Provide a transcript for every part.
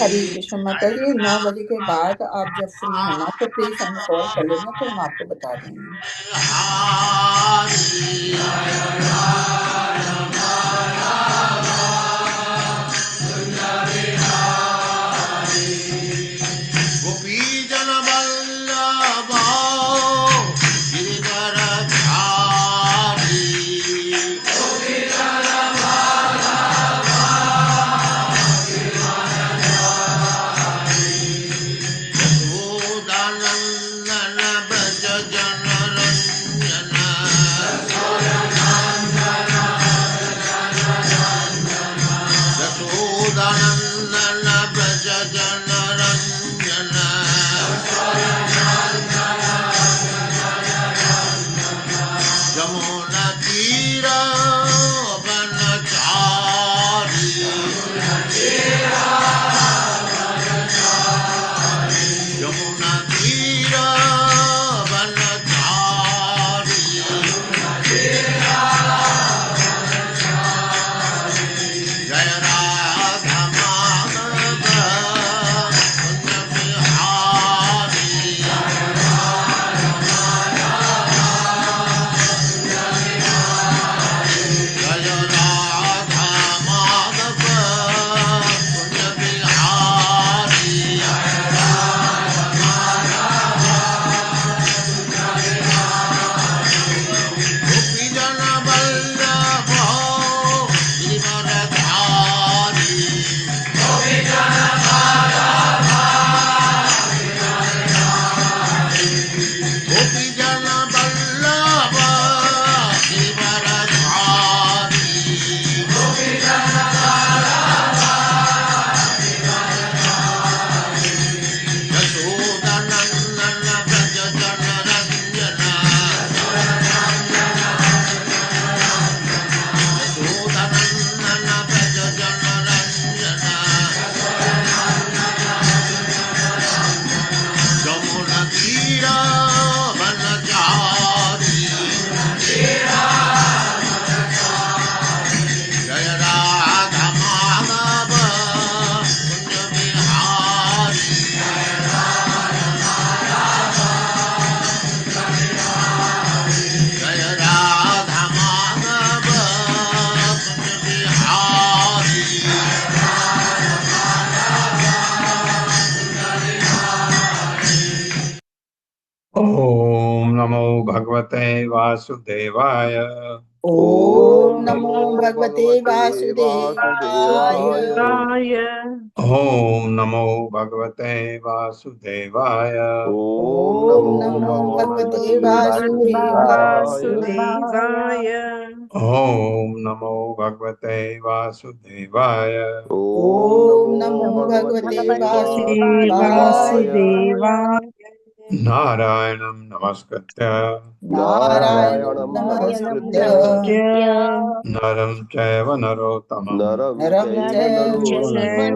हरे कृष्ण माता जी। 9 बजे के बाद आप जब फ्री होना तो प्लीज हमें कॉल कर लेना, तो हम आपको बता देंगे। ओम नमो भगवते वासुदेवाय। ओम नमो भगवते वासुदेवाय। ओम नमो भगवते वासुदेवाय। ओम नमो भगवते वासुदेवाय। ओम नमो भगवते वासुदेवाय। ओम नमो भगवते वासुदेवाय। नारायणं नमस्कृत्य नारायणं नमस्कृत्य नरं चैव नरोत्तमं नरं चैव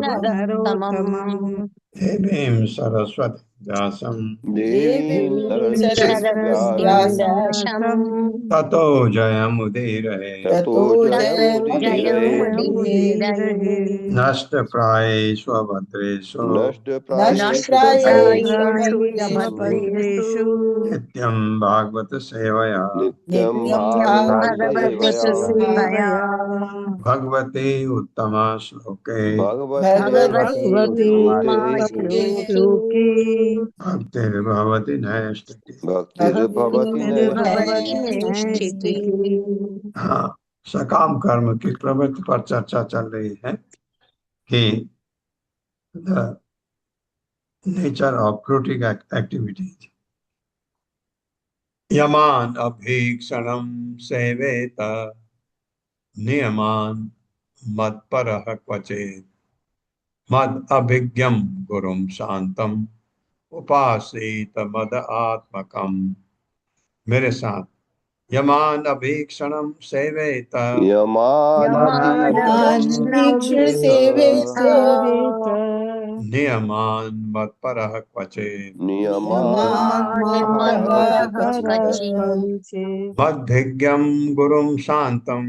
नरोत्तमं देवीं सरस्वती व्यासं देवीं सरस्वतीं ततो जयमुदीरये। ततो जयमुदीरये। नष्टप्रायेषु भद्रेषु नष्टप्रायेषु भद्रेषु नित्यं भागवत सेवया नित्यं भागवत सेवया भगवते उत्तमा श्लोके भगवती श्लोके भक्तिर्भवति नैष्ठिकी। भक्तिर्भवति नैष्ठिकी। नैष्ठिकी। हाँ, सकाम कर्म की प्रवृत्ति पर चर्चा चल रही है कि the nature of fruiting activities. यमान अभीक्षणम सेवेत नियमान मत्परः क्वचेत् मद अभिज्ञम गुरुम शांतम उपासीत मद आत्मकम। मेरे साथ, यमान अभीक्षणम सेवेत यमानभीक्ष्य सेवेत नियमान मत्परः क्वचेत् नियमान् मत्परः क्वचित् मद्भिज्ञम गुरुम शांतम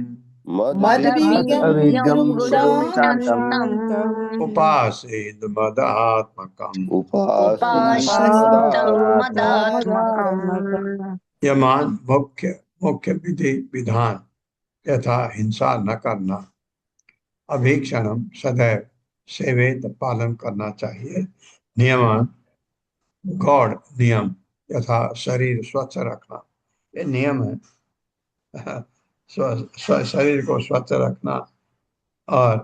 मद्भिज्ञं गुरुं शान्तं उपासीत मद आत्मकम। उपासीत मदात्मकम्। यमान मुख्य विधि विधान यथा हिंसा न करना, अभीक्षणम सदैव सेवेत पालन करना चाहिए, नियमन गॉड नियम यथा शरीर स्वच्छ रखना, ये नियम है। शरीर को स्वच्छ रखना और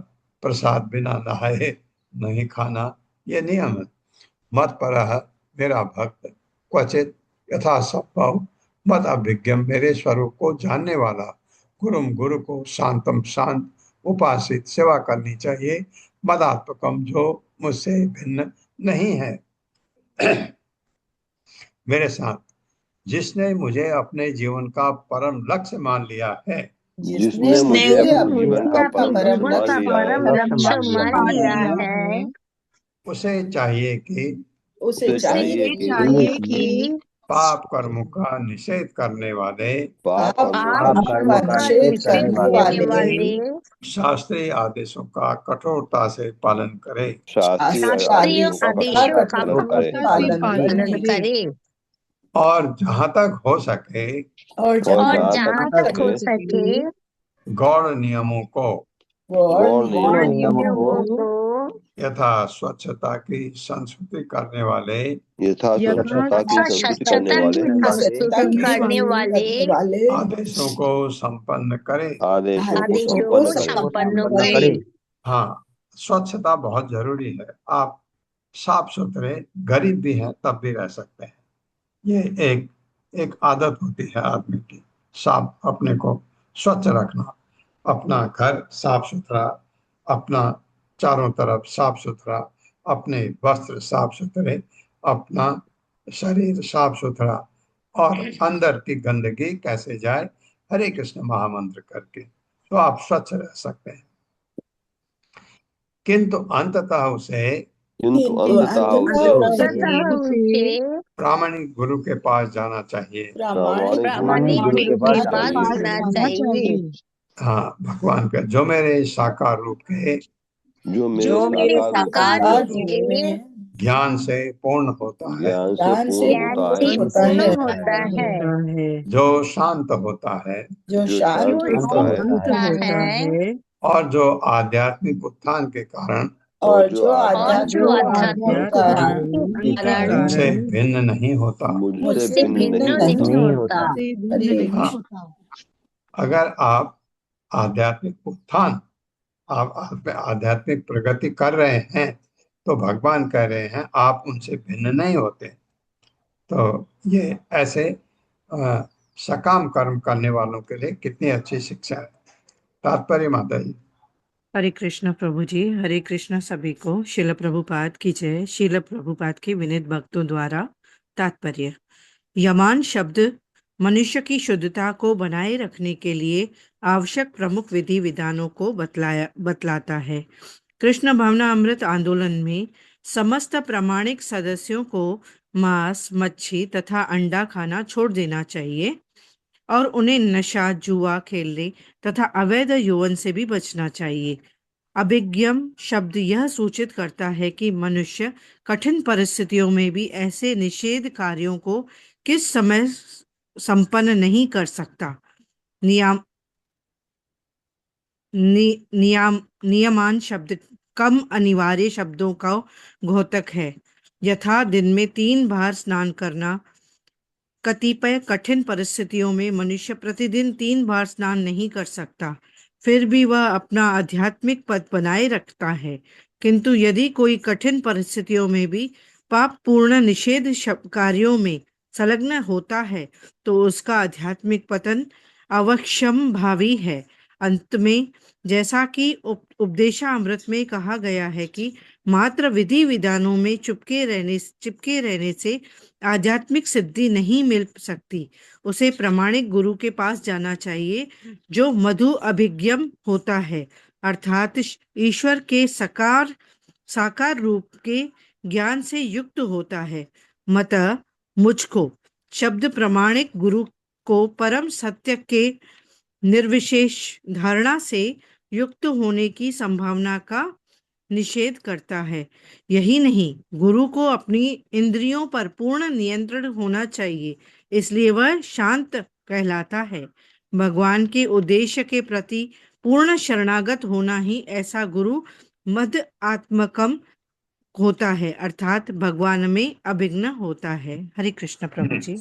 प्रसाद बिना नहाए नहीं खाना, ये नियम है। मत परः मेरा भक्त, क्वचित यथा संभव, मत अभिज्ञम मेरे स्वरूप को जानने वाला, गुरुम गुरु को, शांतम शांत, उपासित सेवा करनी चाहिए, मदात्मकम जो मुझसे भिन्न नहीं है। मेरे साथ, जिसने मुझे अपने जीवन का परम लक्ष्य मान लिया है, जिसने मुझे अपने जीवन का परम लक्ष्य मान लिया है, उसे चाहिए कि पाप कर्मों का निषेध करने वाले, शास्त्रीय आदेशों का कठोरता से पालन करे और जहाँ तक हो सके गौण नियमों को यथा स्वच्छता की संस्कृति करने वाले आदेशों को संपन्न करे। हाँ, स्वच्छता बहुत जरूरी है। आप साफ सुथरे गरीब भी हैं तब भी रह सकते हैं। ये एक आदत होती है आदमी की, साफ अपने को स्वच्छ रखना, अपना घर साफ सुथरा, अपना चारों तरफ साफ सुथरा, अपने वस्त्र साफ सुथरे, अपना शरीर साफ सुथरा, और अंदर की गंदगी कैसे जाए, हरे कृष्ण महामंत्र करके तो आप स्वच्छ रह सकते हैं। किंतु अंततः उसे प्रामाणिक गुरु के पास जाना चाहिए। हाँ, भगवान का जो मेरे साकार रूप के ज्ञान से पूर्ण होता है, जो शांत होता है और जो आध्यात्मिक उत्थान के कारण मुझसे भिन्न नहीं होता। हाँ, अगर आप आध्यात्मिक उत्थान, आप आध्यात्मिक प्रगति कर रहे हैं तो भगवान कह रहे हैं आप उनसे भिन्न नहीं होते। तो ये ऐसे सकाम कर्म करने वालों के लिए कितनी अच्छी शिक्षा है। तात्पर्य माता जी। हरे कृष्ण प्रभु जी, हरे कृष्ण सभी को। शिल प्रभुपाद की जय। शिल प्रभुपाद के विनीत भक्तों द्वारा तात्पर्य। यमान शब्द मनुष्य की शुद्धता को बनाए रखने के लिए आवश्यक प्रमुख विधि विधानों को बतलाता है। कृष्ण भावना अमृत आंदोलन में समस्त प्रामाणिक सदस्यों को मांस, मच्छी तथा अंडा खाना छोड़ देना चाहिए और उन्हें नशा, जुआ खेलने तथा अवैध यौवन से भी बचना चाहिए। अभिज्ञम शब्द यह सूचित करता है कि मनुष्य कठिन परिस्थितियों में भी ऐसे निषेध कार्यों को किस समय संपन्न नहीं कर सकता। नियम नियमान शब्द कम अनिवार्य शब्दों का घोतक है। यथा दिन में 3 बार स्नान करना। कतिपय कठिन परिस्थितियों में मनुष्य प्रतिदिन 3 बार स्नान नहीं कर सकता, फिर भी वह अपना आध्यात्मिक पद बनाए रखता है। किंतु यदि कोई कठिन परिस्थितियों में भी पाप पूर्ण निषेध कार्यों में संलग्न होता है तो उसका आध्यात्मिक पतन अवश्यम भावी है। अंत में जैसा कि उपदेशामृत में कहा गया है कि मात्र विधि विधानों में चिपके रहने से आध्यात्मिक सिद्धि नहीं मिल सकती। उसे प्रामाणिक गुरु के पास जाना चाहिए जो मधु अभिज्ञम होता है, अर्थात ईश्वर के साकार रूप के ज्ञान से युक्त होता है। मत मुझको शब्द प्रामाणिक गुरु को परम सत्य के निर्विशेष धारणा से युक्त होने की संभावना का निषेध करता है। यही नहीं, गुरु को अपनी इंद्रियों पर पूर्ण नियंत्रण होना चाहिए, इसलिए वह शांत कहलाता है। भगवान के उद्देश्य के प्रति पूर्ण शरणागत होना ही ऐसा गुरु मद आत्मकम होता है, अर्थात भगवान में अभिन्न होता है। हरे कृष्ण प्रभु जी।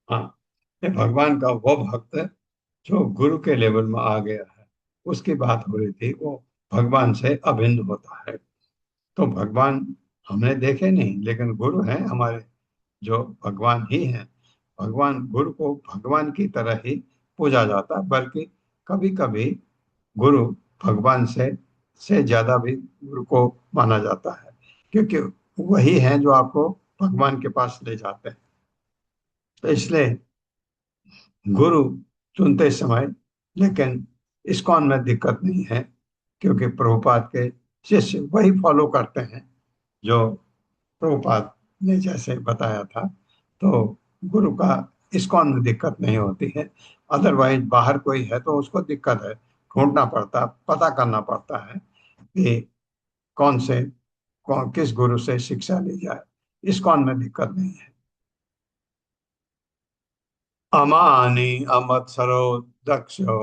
हाँ, ये भगवान का वो भक्त है जो गुरु के लेवल में आ गया है, उसकी बात हो रही थी। वो भगवान से अभिन्न होता है। तो भगवान हमने देखे नहीं, लेकिन गुरु हैं हमारे जो भगवान ही हैं। भगवान गुरु को भगवान की तरह ही पूजा जाता है, बल्कि कभी कभी गुरु भगवान से ज्यादा भी गुरु को माना जाता है, क्योंकि वही है जो आपको भगवान के पास ले जाते हैं। तो इसलिए गुरु चुनते समय, लेकिन इस्कॉन में दिक्कत नहीं है, क्योंकि प्रभुपाद के शिष्य वही फॉलो करते हैं जो प्रभुपाद ने जैसे बताया था। तो गुरु का इस्कॉन में दिक्कत नहीं होती है। अदरवाइज बाहर कोई है तो उसको दिक्कत है, ढूंढना पड़ता, पता करना पड़ता है कि किस गुरु से शिक्षा ली जाए। इस्कॉन में दिक्कत नहीं है। अमानी अमत्सरो दक्षो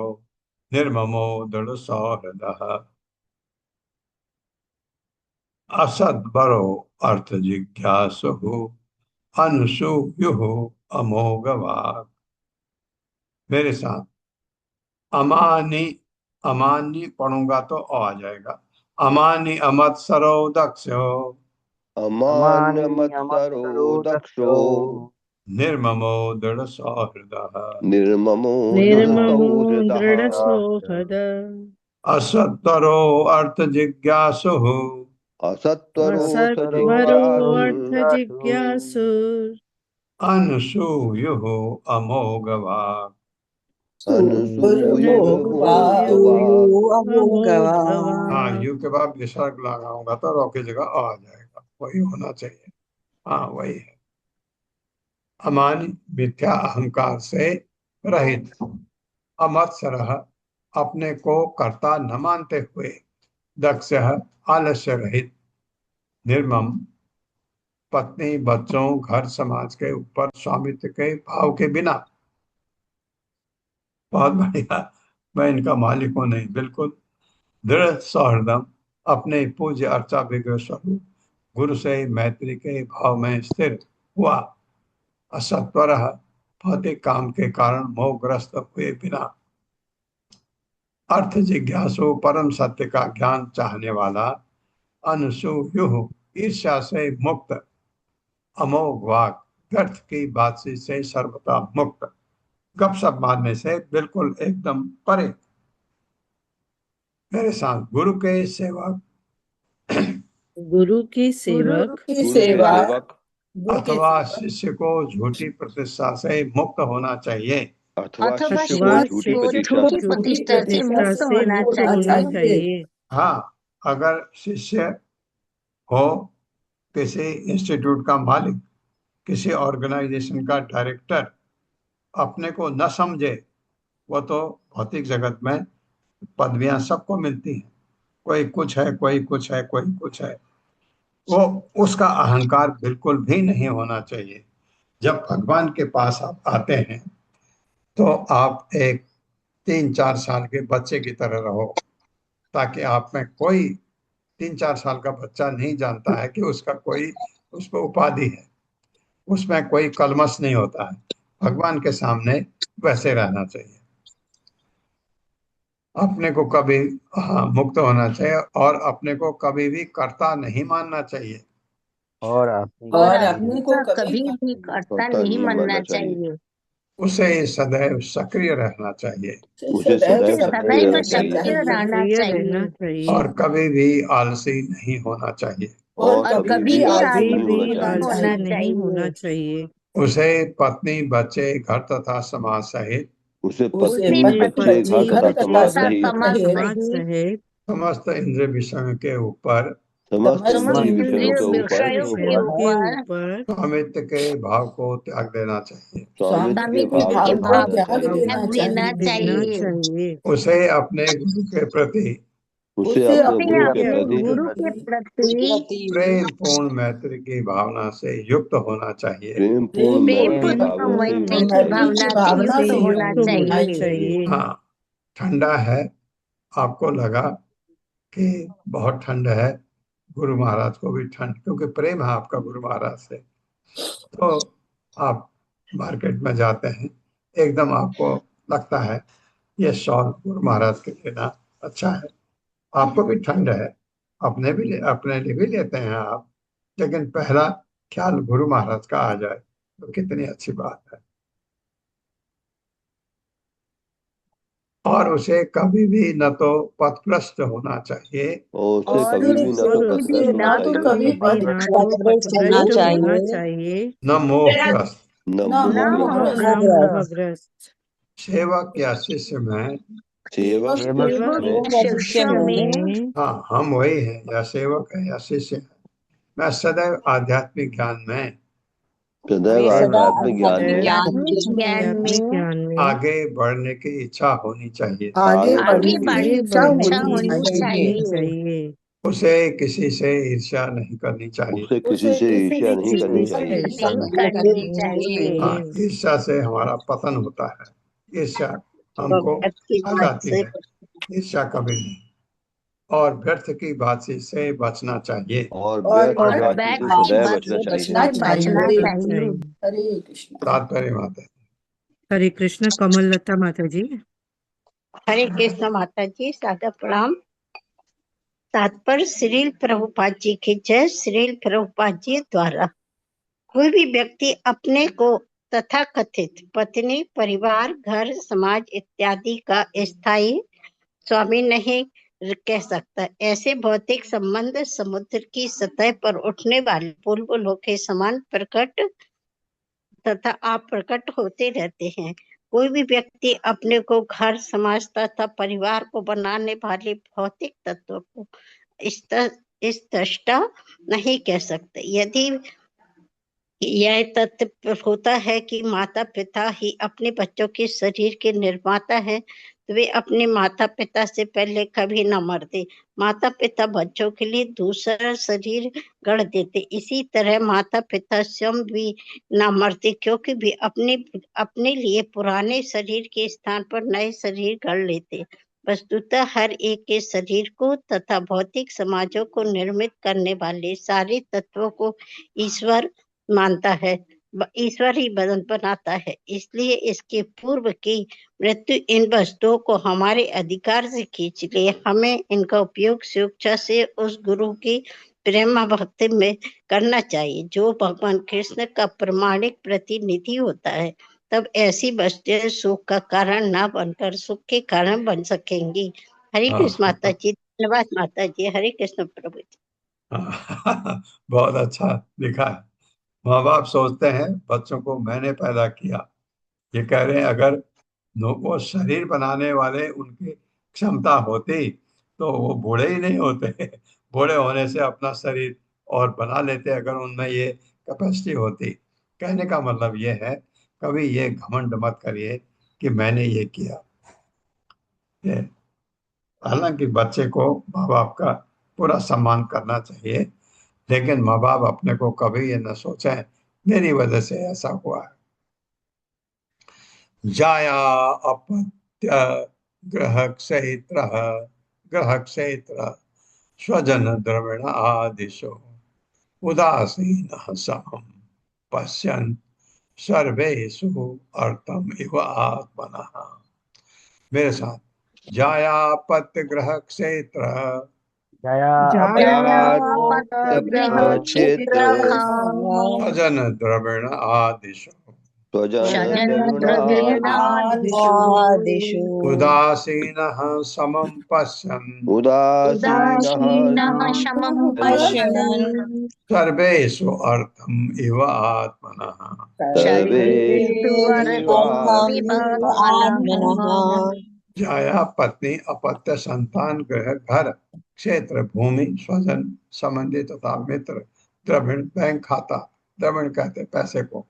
निर्ममो दृढ़ सौहृदः असद्बरो अर्थ जिज्ञासु अनुसूयुः अमोघवाक्। मेरे साथ अमानी, अमानी पढ़ूंगा तो आ जाएगा। अमानी अमत्सरो दक्षो अमान्य मत्सरो दक्षो निर्ममो दृढ़ सौहृदः निर्ममो निर्ममो दृढ़ दृढ़ सौहृदः सौहृद असत्तरो अर्थ जिज्ञासु असत्वरो असत्वरो अर्थ जिज्ञासु अनुसूयुः अमोघवाक्। अनुसूयुः अमोघवाक्। हाँ, यू के बाद विसर्ग लगाऊंगा तो रॉ की जगह आ जाएगा, वही होना चाहिए। हाँ, वही है। अमानी मिथ्या अहंकार से रहित, अमत्सरः अपने को कर्ता न मानते हुए, दक्षः आलस्य रहित, निर्मम पत्नी, बच्चों, घर, समाज के ऊपर स्वामित्व के भाव के बिना। बहुत बढ़िया, मैं इनका मालिक हूं नहीं, बिल्कुल। दृढ़ सौहृदम अपने पूज्य अर्चा विग्रह स्वरूप गुरु से मैत्री के भाव में स्थिर हुआ। असत्वर भौतिक काम के कारण मोहग्रस्त हुए बिना, अर्थ जिज्ञासु परम सत्य का ज्ञान चाहने वाला, अनुसूयुः ईर्ष्या से मुक्त, अमोघ वाक व्यर्थ की बातचीत से सर्वथा मुक्त, गपशप मारने से बिल्कुल एकदम परे। मेरे साथ गुरु के सेवक गुरु के सेवक अथवा शिष्य को झूठी प्रतिष्ठा से मुक्त होना चाहिए। अथवा शिष्य अथवा को झूठी प्रतिष्ठा झूठी प्रतिष्ठा से मुक्त होना चाहिए। हाँ, अगर शिष्य हो किसी इंस्टीट्यूट का मालिक, किसी ऑर्गेनाइजेशन का डायरेक्टर अपने को न समझे, वो तो भौतिक जगत में पदवियां सबको मिलती हैं, कोई कुछ है, कोई कुछ है, कोई कुछ है, वो उसका अहंकार बिल्कुल भी नहीं होना चाहिए। जब भगवान के पास आप आते हैं तो आप एक 3-4 साल के बच्चे की तरह रहो, ताकि आप में कोई 3-4 साल का बच्चा नहीं जानता है कि उसका कोई उस पर उपाधि है, उसमें कोई कलमश नहीं होता है। भगवान के सामने वैसे रहना चाहिए, अपने को कभी, हाँ, मुक्त होना चाहिए, और अपने को कभी भी कर्ता नहीं मानना चाहिए। और अपनी और कभी अपने भी को का कभी कभी भी करता करता नहीं नहीं मानना मानना चाहिए, चाहिए। उसे सदैव सक्रिय रहना चाहिए, उसे सदैव सदैव उसे सक्रिय सदैव रहना रहना चाहिए, सक्रिय चाहिए, रहना सक्रिय रहना चाहिए चाहिए और कभी भी आलसी नहीं होना चाहिए। और और और कभी कभी कभी भी भी भी आलसी आलसी कभी नहीं आलसी होना भी नहीं नहीं होना चाहिए। होना आलसी चाहिए। नहीं होना चाहिए। चाहिए। उसे पत्नी, बच्चे, घर तथा समाज सहित उसे उसे पत्नी, उसे उसे पति, बच्चे, बच्चे, घर पत्नी, घर तथा तथा समाज बच्चे, तथा सहित समाज समाज सहित समाज सहित सहित समस्त इंद्रिय विषयों के ऊपर समस्त समस्त समस्त इंद्रिय विषयों इंद्रिय इंद्रिय के ऊपर विषयों विषयों के के के ऊपर ऊपर ऊपर स्वामित्व के भाव को त्याग देना चाहिए। स्वामित्व के स्वामित्व के भाव स्वामित्व को के भाव को भाव त्यागना को त्याग चाहिए। देना त्याग देना देना चाहिए। चाहिए। चाहिए। उसे अपने गुरु के प्रति उसे उसे अपने अपने उसे गुरु के गुरु अपने प्रति गुरु के के प्रति प्रेम पूर्ण मैत्री की भावना से युक्त होना चाहिए। प्रेम पूर्ण प्रेम प्रेम मैत्री पूर्ण की पूर्ण भावना से मैत्री युक्त की चाहिए। मैत्री की भावना से भावना से युक्त से होना युक्त युक्त होना होना चाहिए। चाहिए। चाहिए। हाँ, ठंडा है, आपको लगा कि बहुत ठंड है, गुरु महाराज को भी ठंड, क्योंकि प्रेम है आपका गुरु महाराज से, तो आप मार्केट में जाते हैं, एकदम आपको लगता है ये शॉल गुरु महाराज के लेना अच्छा है, आपको भी ठंड है, अपने लिए भी लेते हैं आप, लेकिन पहला ख्याल गुरु महाराज का आ जाए तो कितनी अच्छी बात है। और उसे कभी भी न तो पथभ्रष्ट होना चाहिए, और उसे और कभी भी न तो कभी भी पथभ्रष्ट होना ना तो तो चाहिए, कभी कभी ना तो पथभ्रष्ट होना पथभ्रष्ट होना चाहिए, चाहिए, न मोहग्रस्त। न न ना मोहग्रस्त। ना मोहग्रस्त। मोहग्रस्त। सेवक या शिष्य में, सेवक सेवक या सेवक शिष्य सेवक में, में या शिष्य शिष्य में में हाँ, हम वही हैं, या सेवक है या शिष्य है, मैं सदैव आध्यात्मिक ज्ञान में सदैव वे सदा आध्यात्मिक ज्ञान में आध्यात्मिक ज्ञान आध्यात्मिक में ज्ञान में आगे बढ़ने की इच्छा होनी चाहिए। आगे आगे बढ़ने आगे बढ़ने की की बढ़ने आगे इच्छा की बढ़ने इच्छा होनी की होनी इच्छा चाहिए। होनी चाहिए। चाहिए। उसे किसी से ईर्ष्या नहीं करनी चाहिए। उसे किसी उसे से किसी ईर्ष्या नहीं से करनी किसी से चाहिए। ईर्ष्या ईर्ष्या नहीं नहीं नहीं करनी करनी करनी चाहिए। चाहिए। हाँ, चाहिए। ईर्ष्या से हमारा पतन होता है, ईर्ष्या हमको हटाती है, ईर्ष्या कभी नहीं। और व्यर्थ की बातचीत से बचना चाहिए। और और व्यर्थ और व्यर्थ बातचीत की से बैठ की सदैव बातचीत बात बचना से चाहिए। बचना से बचना चाहिए। चाहिए। हरे कृष्ण। तात्पर्य माता। हरे कृष्ण। कमल लता माता जी। हरे कृष्ण माता जी, सादर प्रणाम। तात्पर्य श्रील प्रभुपाद जी की जय। श्रील प्रभुपाद जी द्वारा कोई भी व्यक्ति अपने को तथाकथित पत्नी, परिवार, घर, समाज इत्यादि का स्थायी स्वामी नहीं कह सकता। ऐसे भौतिक संबंध समुद्र की सतह पर उठने वाले बुलबुलों के समान प्रकट तथा अप्रकट होते रहते हैं। कोई भी व्यक्ति अपने को घर, समाज तथा परिवार को बनाने वाले भौतिक तत्व को स्पष्ट नहीं कह सकते। यदि यह तथ्य होता है कि माता पिता ही अपने बच्चों के शरीर के निर्माता हैं, तो वे अपने माता पिता से पहले कभी न मरते। माता पिता बच्चों के लिए दूसरा शरीर गढ़ देते। इसी तरह माता पिता स्वयं भी न मरते, क्योंकि वे अपने लिए पुराने शरीर के स्थान पर नए शरीर गढ़ लेते। वस्तुतः हर एक के शरीर को तथा भौतिक समाजों को निर्मित करने वाले सारे तत्वों को ईश्वर मानता है। ईश्वर ही बनाता है। इसलिए इसके पूर्व की मृत्यु इन वस्तुओं को हमारे अधिकार से खींच ले। हमें इनका उपयोग स्वेच्छा से उस गुरु की प्रेम भक्ति में करना चाहिए जो भगवान कृष्ण का प्रमाणिक प्रतिनिधि होता है। तब ऐसी वस्तुएं सुख का कारण न बनकर सुख के कारण बन सकेंगी। हरे कृष्ण माता हाँ, जी। धन्यवाद माता जी। हरे कृष्ण प्रभु जी। बहुत अच्छा लिखा है। माँ बाप सोचते हैं बच्चों को मैंने पैदा किया, ये कह रहे हैं अगर वो शरीर बनाने वाले उनकी क्षमता होती तो वो बूढ़े ही नहीं होते। बूढ़े होने से अपना शरीर और बना लेते अगर उनमें ये कैपेसिटी होती। कहने का मतलब ये है, कभी ये घमंड मत करिए कि मैंने ये किया। ये हालांकि बच्चे को माँ बाप का पूरा सम्मान करना चाहिए, लेकिन माँ बाप अपने को कभी ये न सोचें मेरी वजह से ऐसा हुआ है। जाया अपत्य ग्रहक सहित स्वजन द्रविण आदिशो उदासीन समम पश्यन् सर्वेषु अर्थम इव आत्मनः। मेरे साथ, जायापत्य ग्रह क्षेत्र क्षेत्र स्वजन द्रविण आदिशो स्वजन द्रविण आदिषु उदासीनः समं पश्यन् उदासीनः समं पश्यन् सर्वेषु अर्थम इव आत्मनः। सर्वेषु अर्थमिव आत्मनः। जाया पत्नी अपत्य संतान ग्रह घर क्षेत्र भूमि स्वजन संबंधी तथा मित्र द्रविण बैंक खाता, द्रविण कहते पैसे को,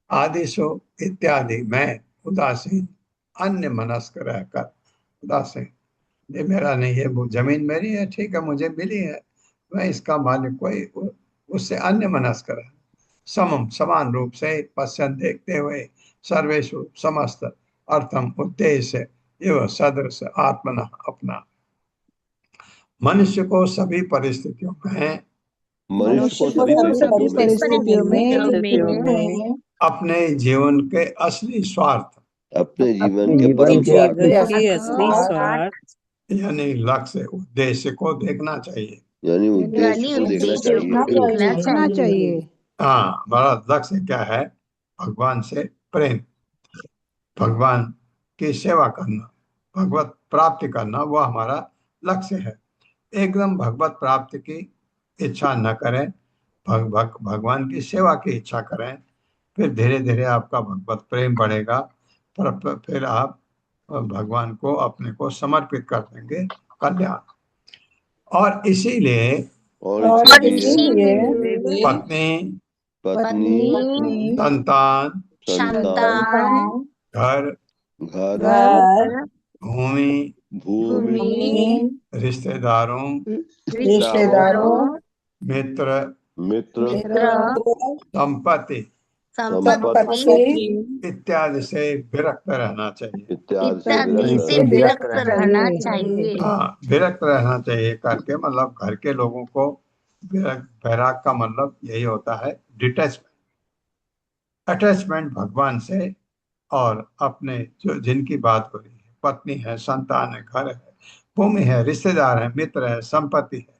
आदिशो इत्यादि मैं उदासीन अन्य मनस्क रहकर, उदासीन ये मेरा नहीं है, वो जमीन मेरी है, ठीक है मुझे मिली है, मैं इसका मालिक, कोई उससे अन्य मनस्क रहे। समम समान रूप से पश्चन देखते हुए सर्वेशु समस्त अर्थम उद्देश्य एवं सदृश आत्मना अपना। मनुष्य को सभी परिस्थितियों में मनुष्य को सभी परिस्थितियों में अपने जीवन के असली स्वार्थ अपने जीवन के परम स्वार्थ जीवन की असली स्वार्थ यानी लक्ष्य उद्देश्य को देखना चाहिए। यानी उद्देश्य को देखना चाहिए। हाँ, हमारा लक्ष्य क्या है? भगवान से प्रेम, भगवान की सेवा करना, भगवत प्राप्ति करना, वो हमारा लक्ष्य है। एकदम भगवत प्राप्ति की इच्छा न करें, भगवान की सेवा की इच्छा करें, फिर धीरे धीरे आपका भगवत प्रेम बढ़ेगा, फिर आप भगवान को अपने को समर्पित कर देंगे, कल्याण। और इसीलिए पत्नी, संतान, घर, भूमि, रिश्तेदारों, मित्र, संपत्ति इत्यादि से विरक्त रहना चाहिए। हाँ, विरक्त रहना चाहिए करके मतलब घर के लोगों को वैराग का मतलब यही होता है डिटैचमेंट, अटैचमेंट भगवान से और अपने जो जिनकी बात हो रही है, पत्नी है, संतान है, घर है, भूमि है, रिश्तेदार है, मित्र है, संपत्ति है,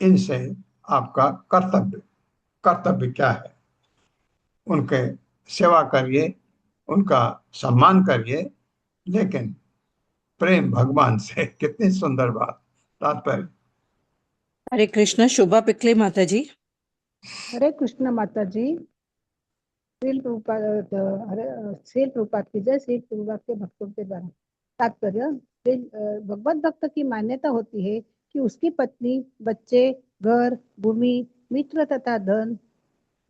इनसे आपका कर्तव्य क्या है? उनके सेवा करिए, उनका सम्मान करिए, लेकिन प्रेम भगवान से। कितनी सुंदर बात, तात्पर्य। हरे कृष्ण। शोभा पिकले माता जी। हरे कृष्ण माता जी। श्रील प्रभुपाद की जय। श्री प्रभुपाद के भक्तों के द्वारा तात्पर्य, भगवत भक्त की मान्यता होती है कि उसकी पत्नी, बच्चे, घर, भूमि, मित्र तथा धन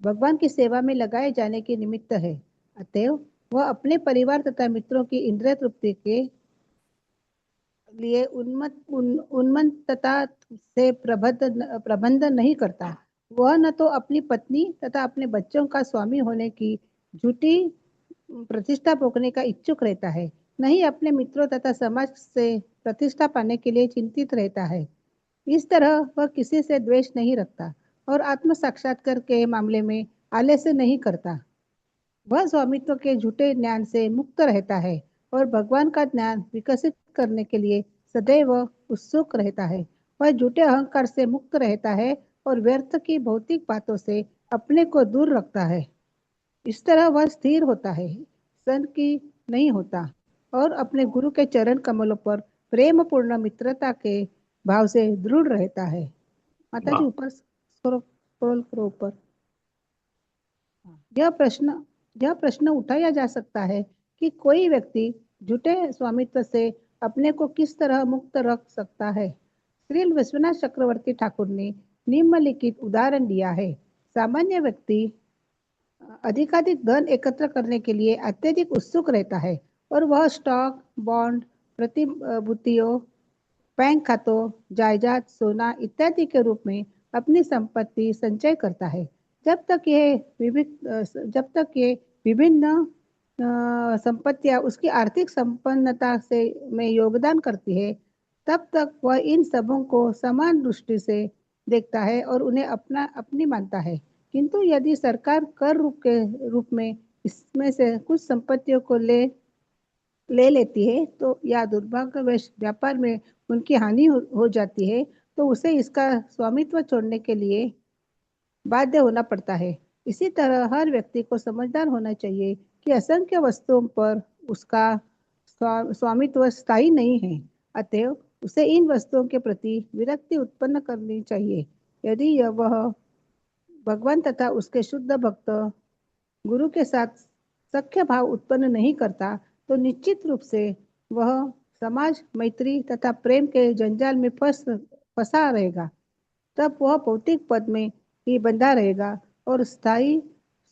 भगवान की सेवा में लगाए जाने के निमित्त है। अतएव वह अपने परिवार तथा मित्रों की इंद्रिय तृप्ति के लिए उन्मत्तता से प्रबंध नहीं करता। वह न तो अपनी पत्नी तथा अपने बच्चों का स्वामी होने की झूठी प्रतिष्ठा भोगने का इच्छुक रहता है, न ही अपने मित्रों तथा समाज से प्रतिष्ठा पाने के लिए चिंतित रहता है। इस तरह वह किसी से द्वेष नहीं रखता और आत्म साक्षात्कार के मामले में आलस्य नहीं करता। वह स्वामित्व के झूठे ज्ञान से मुक्त रहता है और भगवान का ज्ञान विकसित करने के लिए सदैव उत्सुक रहता है। वह झूठे अहंकार से मुक्त रहता है और व्यर्थ की भौतिक बातों से अपने को दूर रखता है। इस तरह वह स्थिर होता है, सन की नहीं होता और अपने गुरु के चरण कमलों पर प्रेम पूर्ण मित्रता के भाव से दृढ़ रहता है। माता जी ऊपर स्क्रॉल करो ऊपर। यह प्रश्न उठाया जा सकता है कि कोई व्यक्ति झूठे स्वामित्व से अपने को किस तरह मुक्त रख सकता है। श्री विश्वनाथ चक्रवर्ती ठाकुर ने निम्नलिखित उदाहरण दिया है। सामान्य व्यक्ति अधिकाधिक धन एकत्र करने के लिए अत्यधिक उत्सुक रहता है और वह स्टॉक, बॉन्ड, प्रतिभूतियों, बैंक खातों, जायदाद, सोना इत्यादि के रूप में अपनी संपत्ति संचय करता है। जब तक ये विभिन्न संपत्तियां उसकी आर्थिक संपन्नता से में योगदान करती है, तब तक वह इन सबों को समान दृष्टि से देखता है और उन्हें अपनी मानता है। किंतु यदि सरकार कर रूप में इसमें से कुछ संपत्तियों को ले लेती है तो या दुर्भाग्यवश व्यापार में उनकी हानि हो जाती है, तो उसे इसका स्वामित्व छोड़ने के लिए बाध्य होना पड़ता है। इसी तरह हर व्यक्ति को समझदार होना चाहिए कि असंख्य वस्तुओं पर उसका स्वामित्व स्थायी नहीं है, अतएव उसे इन वस्तुओं के प्रति विरक्ति उत्पन्न करनी चाहिए। यदि वह भगवान तथा उसके शुद्ध भक्त गुरु के साथ सख्य भाव उत्पन्न नहीं करता, तो निश्चित रूप से वह समाज, मैत्री तथा प्रेम के जंजाल में फंसा रहेगा। तब वह भौतिक पद में ही बंधा रहेगा और स्थायी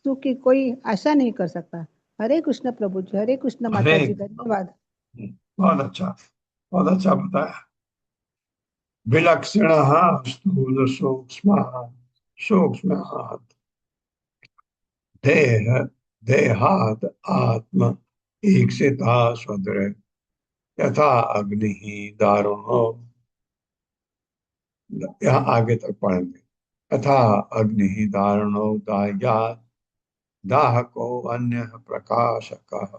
सुख की कोई आशा नहीं कर सकता। हरे कृष्ण प्रभु जी, हरे कृष्ण माता जी, धन्यवाद। बहुत अच्छा बताया। विलक्षण स्थूल सूक्ष्म सूक्ष्म देह देहात आत्म ईक्षिता स्वदृ यथा अग्नि दारुणो। यहाँ आगे तक पढ़ेंगे। यथा अग्नि दारुणो दाह्यात् दाहको अन्य प्रकाशकः।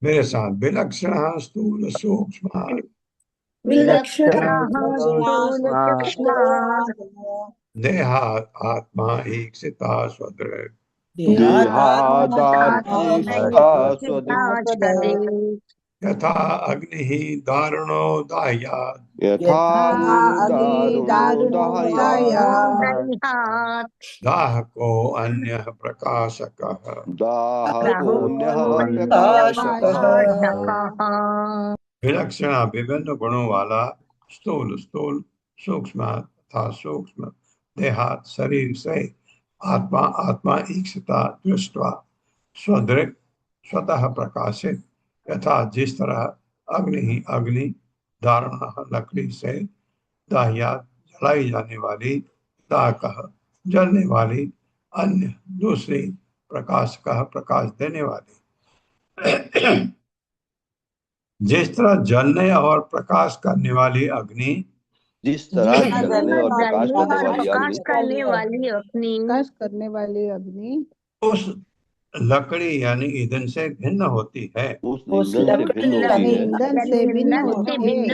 मेरे साथ विलक्षण स्थूल सूक्ष्म देहात् आत्मा ईक्षिता स्वदृ यथा अग्नि दारुणो दाह्यात् दाहको अन्य प्रकाशकः। विलक्षण विभिन्न गुणों वाला, स्थूल स्थूल, सूक्ष्म तथा सूक्ष्म, देहात शरीर से, आत्मा आत्मा ईक्षिता दृष्टवा, स्वदृक् स्वतः प्रकाशित, यथा जिस तरह अग्नि अग्नि धारण लकड़ी से, दाह्यात जलाई जाने वाली, दाहकः जलने वाली, अन्य दूसरी, प्रकाशकः प्रकाश देने वाली। जिस तरह जलने और प्रकाश करने वाली अग्नि, जिस तरह जलने और प्रकाश करने वाली अग्नि उस लकड़ी यानी ईंधन से भिन्न होती है, उस ईंधन से भिन्न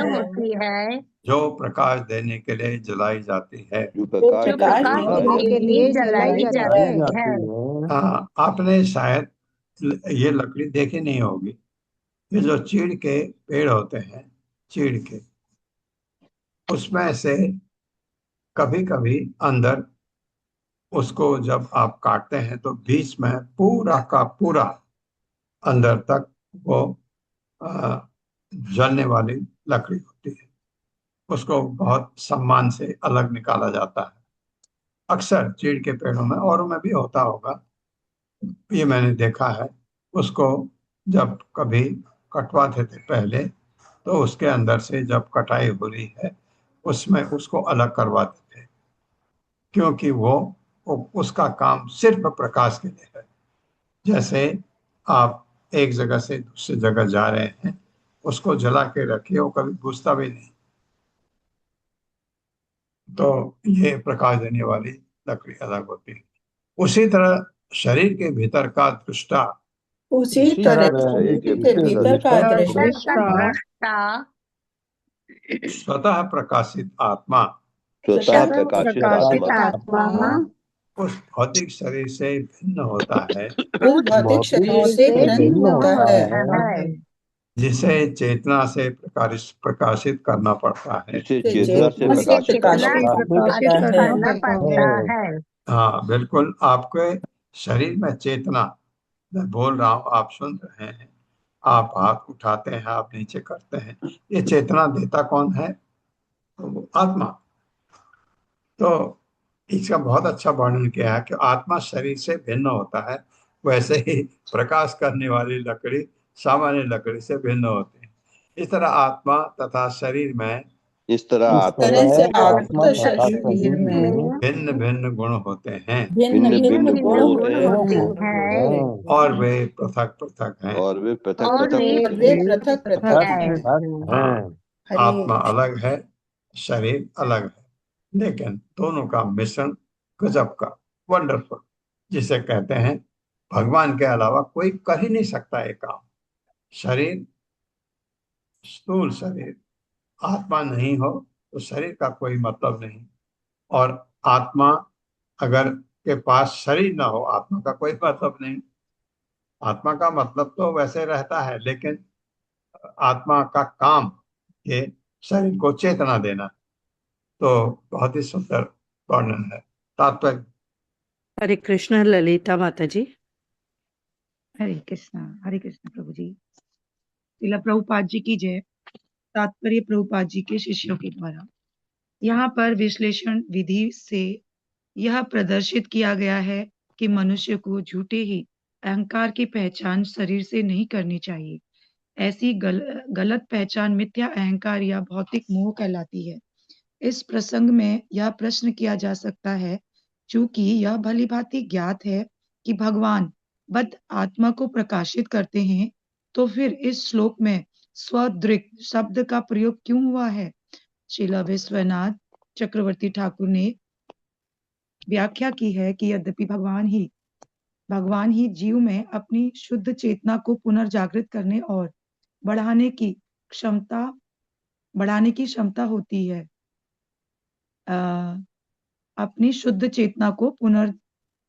होती है, जो प्रकाश देने के लिए जलाई जाती है। जो प्रकाश देने के लिए जलाई जाती है। हाँ, आपने शायद ये लकड़ी देखी नहीं होगी। ये जो चीड़ के पेड़ होते हैं, चीड़ के, उसमें से कभी कभी अंदर उसको जब आप काटते हैं तो बीच में पूरा का पूरा अंदर तक वो जलने वाली लकड़ी होती है। उसको बहुत सम्मान से अलग निकाला जाता है। अक्सर चीड़ के पेड़ों में, औरों में भी होता होगा, ये मैंने देखा है। उसको जब कभी कटवाते थे पहले, तो उसके अंदर से जब कटाई हो रही है उसमें उसको अलग करवाते थे, क्योंकि वो उसका काम सिर्फ प्रकाश के लिए है। जैसे आप एक जगह से दूसरी जगह जा रहे हैं, उसको जला के रखिए, वो कभी बुझता भी नहीं। तो ये प्रकाश देने वाली लकड़ी अलग होती है। उसी तरह शरीर के भीतर का दृष्टा, उसी तरह शरीर के भीतर का दृष्टा स्वतः प्रकाशित आत्मा, उस भौतिक शरीर से भिन्न होता है, उस भौतिक शरीर से भिन्न होता है, जिसे चेतना से प्रकाशित करना पड़ता है। हाँ बिल्कुल, आपके शरीर में चेतना, मैं बोल रहा हूँ, आप सुन रहे हैं, आप हाथ उठाते हैं, आप नीचे करते हैं, ये चेतना देता कौन है? तो वो आत्मा, तो इसका बहुत अच्छा वर्णन किया है कि आत्मा शरीर से भिन्न होता है, वैसे ही प्रकाश करने वाली लकड़ी सामान्य लकड़ी से भिन्न होती है। इस तरह आत्मा तथा शरीर में इस तरह इस आत्मा तरह से तथा आत्मा तथा शरीर शरीर में भिन्न भिन्न गुण होते हैं भिन्न भिन्न भिन्न भिन्न गुण गुण होते होते हैं हैं और वे पृथक पृथक हैं। और वे पृथक और पृथक वे पृथक पृथक हैं। हाँ, हरे आत्मा अलग है, शरीर अलग है, लेकिन दोनों का मिश्रण गजब का, वंडरफुल, जिसे कहते हैं भगवान के अलावा कोई कर ही नहीं सकता ये काम। शरीर, स्थूल शरीर, आत्मा नहीं हो तो शरीर का कोई मतलब नहीं, और आत्मा अगर के पास शरीर ना हो, आत्मा का कोई मतलब नहीं। आत्मा का मतलब तो वैसे रहता है, लेकिन आत्मा का काम ये शरीर को चेतना देना। तो बहुत ही सुंदर वर्णन है। तात्पर्य, हरे कृष्ण ललिता माता जी। हरे कृष्ण प्रभु जी। श्रील प्रभुपाद जी की जय। तात्पर्य प्रभुपाद जी के शिष्यों के द्वारा यहाँ पर विश्लेषण विधि से यह प्रदर्शित किया गया है कि मनुष्य को झूठे ही अहंकार की पहचान शरीर से नहीं करनी चाहिए। ऐसी गलत पहचान मिथ्या अहंकार या भौतिक मोह कहलाती है। इस प्रसंग में यह प्रश्न किया जा सकता है, चूंकि यह भलीभांति ज्ञात है कि भगवान बद्ध आत्मा को प्रकाशित करते हैं, तो फिर इस श्लोक में स्वदृक् शब्द का प्रयोग क्यों हुआ है? श्रील विश्वनाथ चक्रवर्ती ठाकुर ने व्याख्या की है कि यद्यपि भगवान ही जीव में अपनी शुद्ध चेतना को पुनर्जागृत करने और बढ़ाने की क्षमता होती है, अपनी शुद्ध चेतना को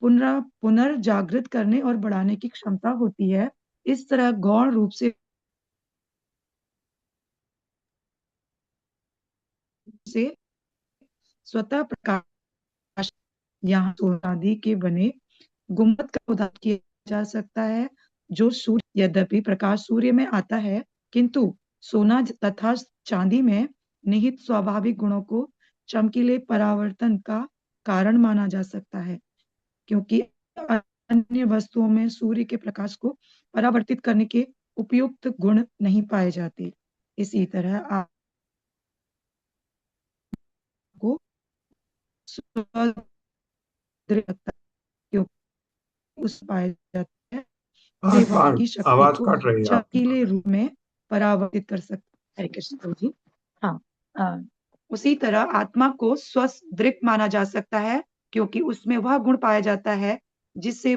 पुनर्जागृत करने और बढ़ाने की क्षमता होती है। इस तरह गौण रूप से स्वतः प्रकाश, यहाँ सोनादि के बने गुंबद का उदाहरण किया जा सकता है, जो सूर्य, यद्यपि प्रकाश सूर्य में आता है, किंतु सोना तथा चांदी में निहित स्वाभाविक गुणों को चमकीले परावर्तन का कारण माना जा सकता है, क्योंकि अन्य वस्तुओं में सूर्य के प्रकाश को परावर्तित करने के उपयुक्त गुण नहीं पाए जाते। इसी तरह आपको उस पाया जाता है से वह की शक्ति आवाज को कट रही है आपकी। चमकीले रूप में परावर्तित कर सकता है। कृष्ण प्रभु जी। हाँ, उसी तरह आत्मा को स्वदृक् माना जा सकता है, क्योंकि उसमें वह गुण पाया जाता है जिससे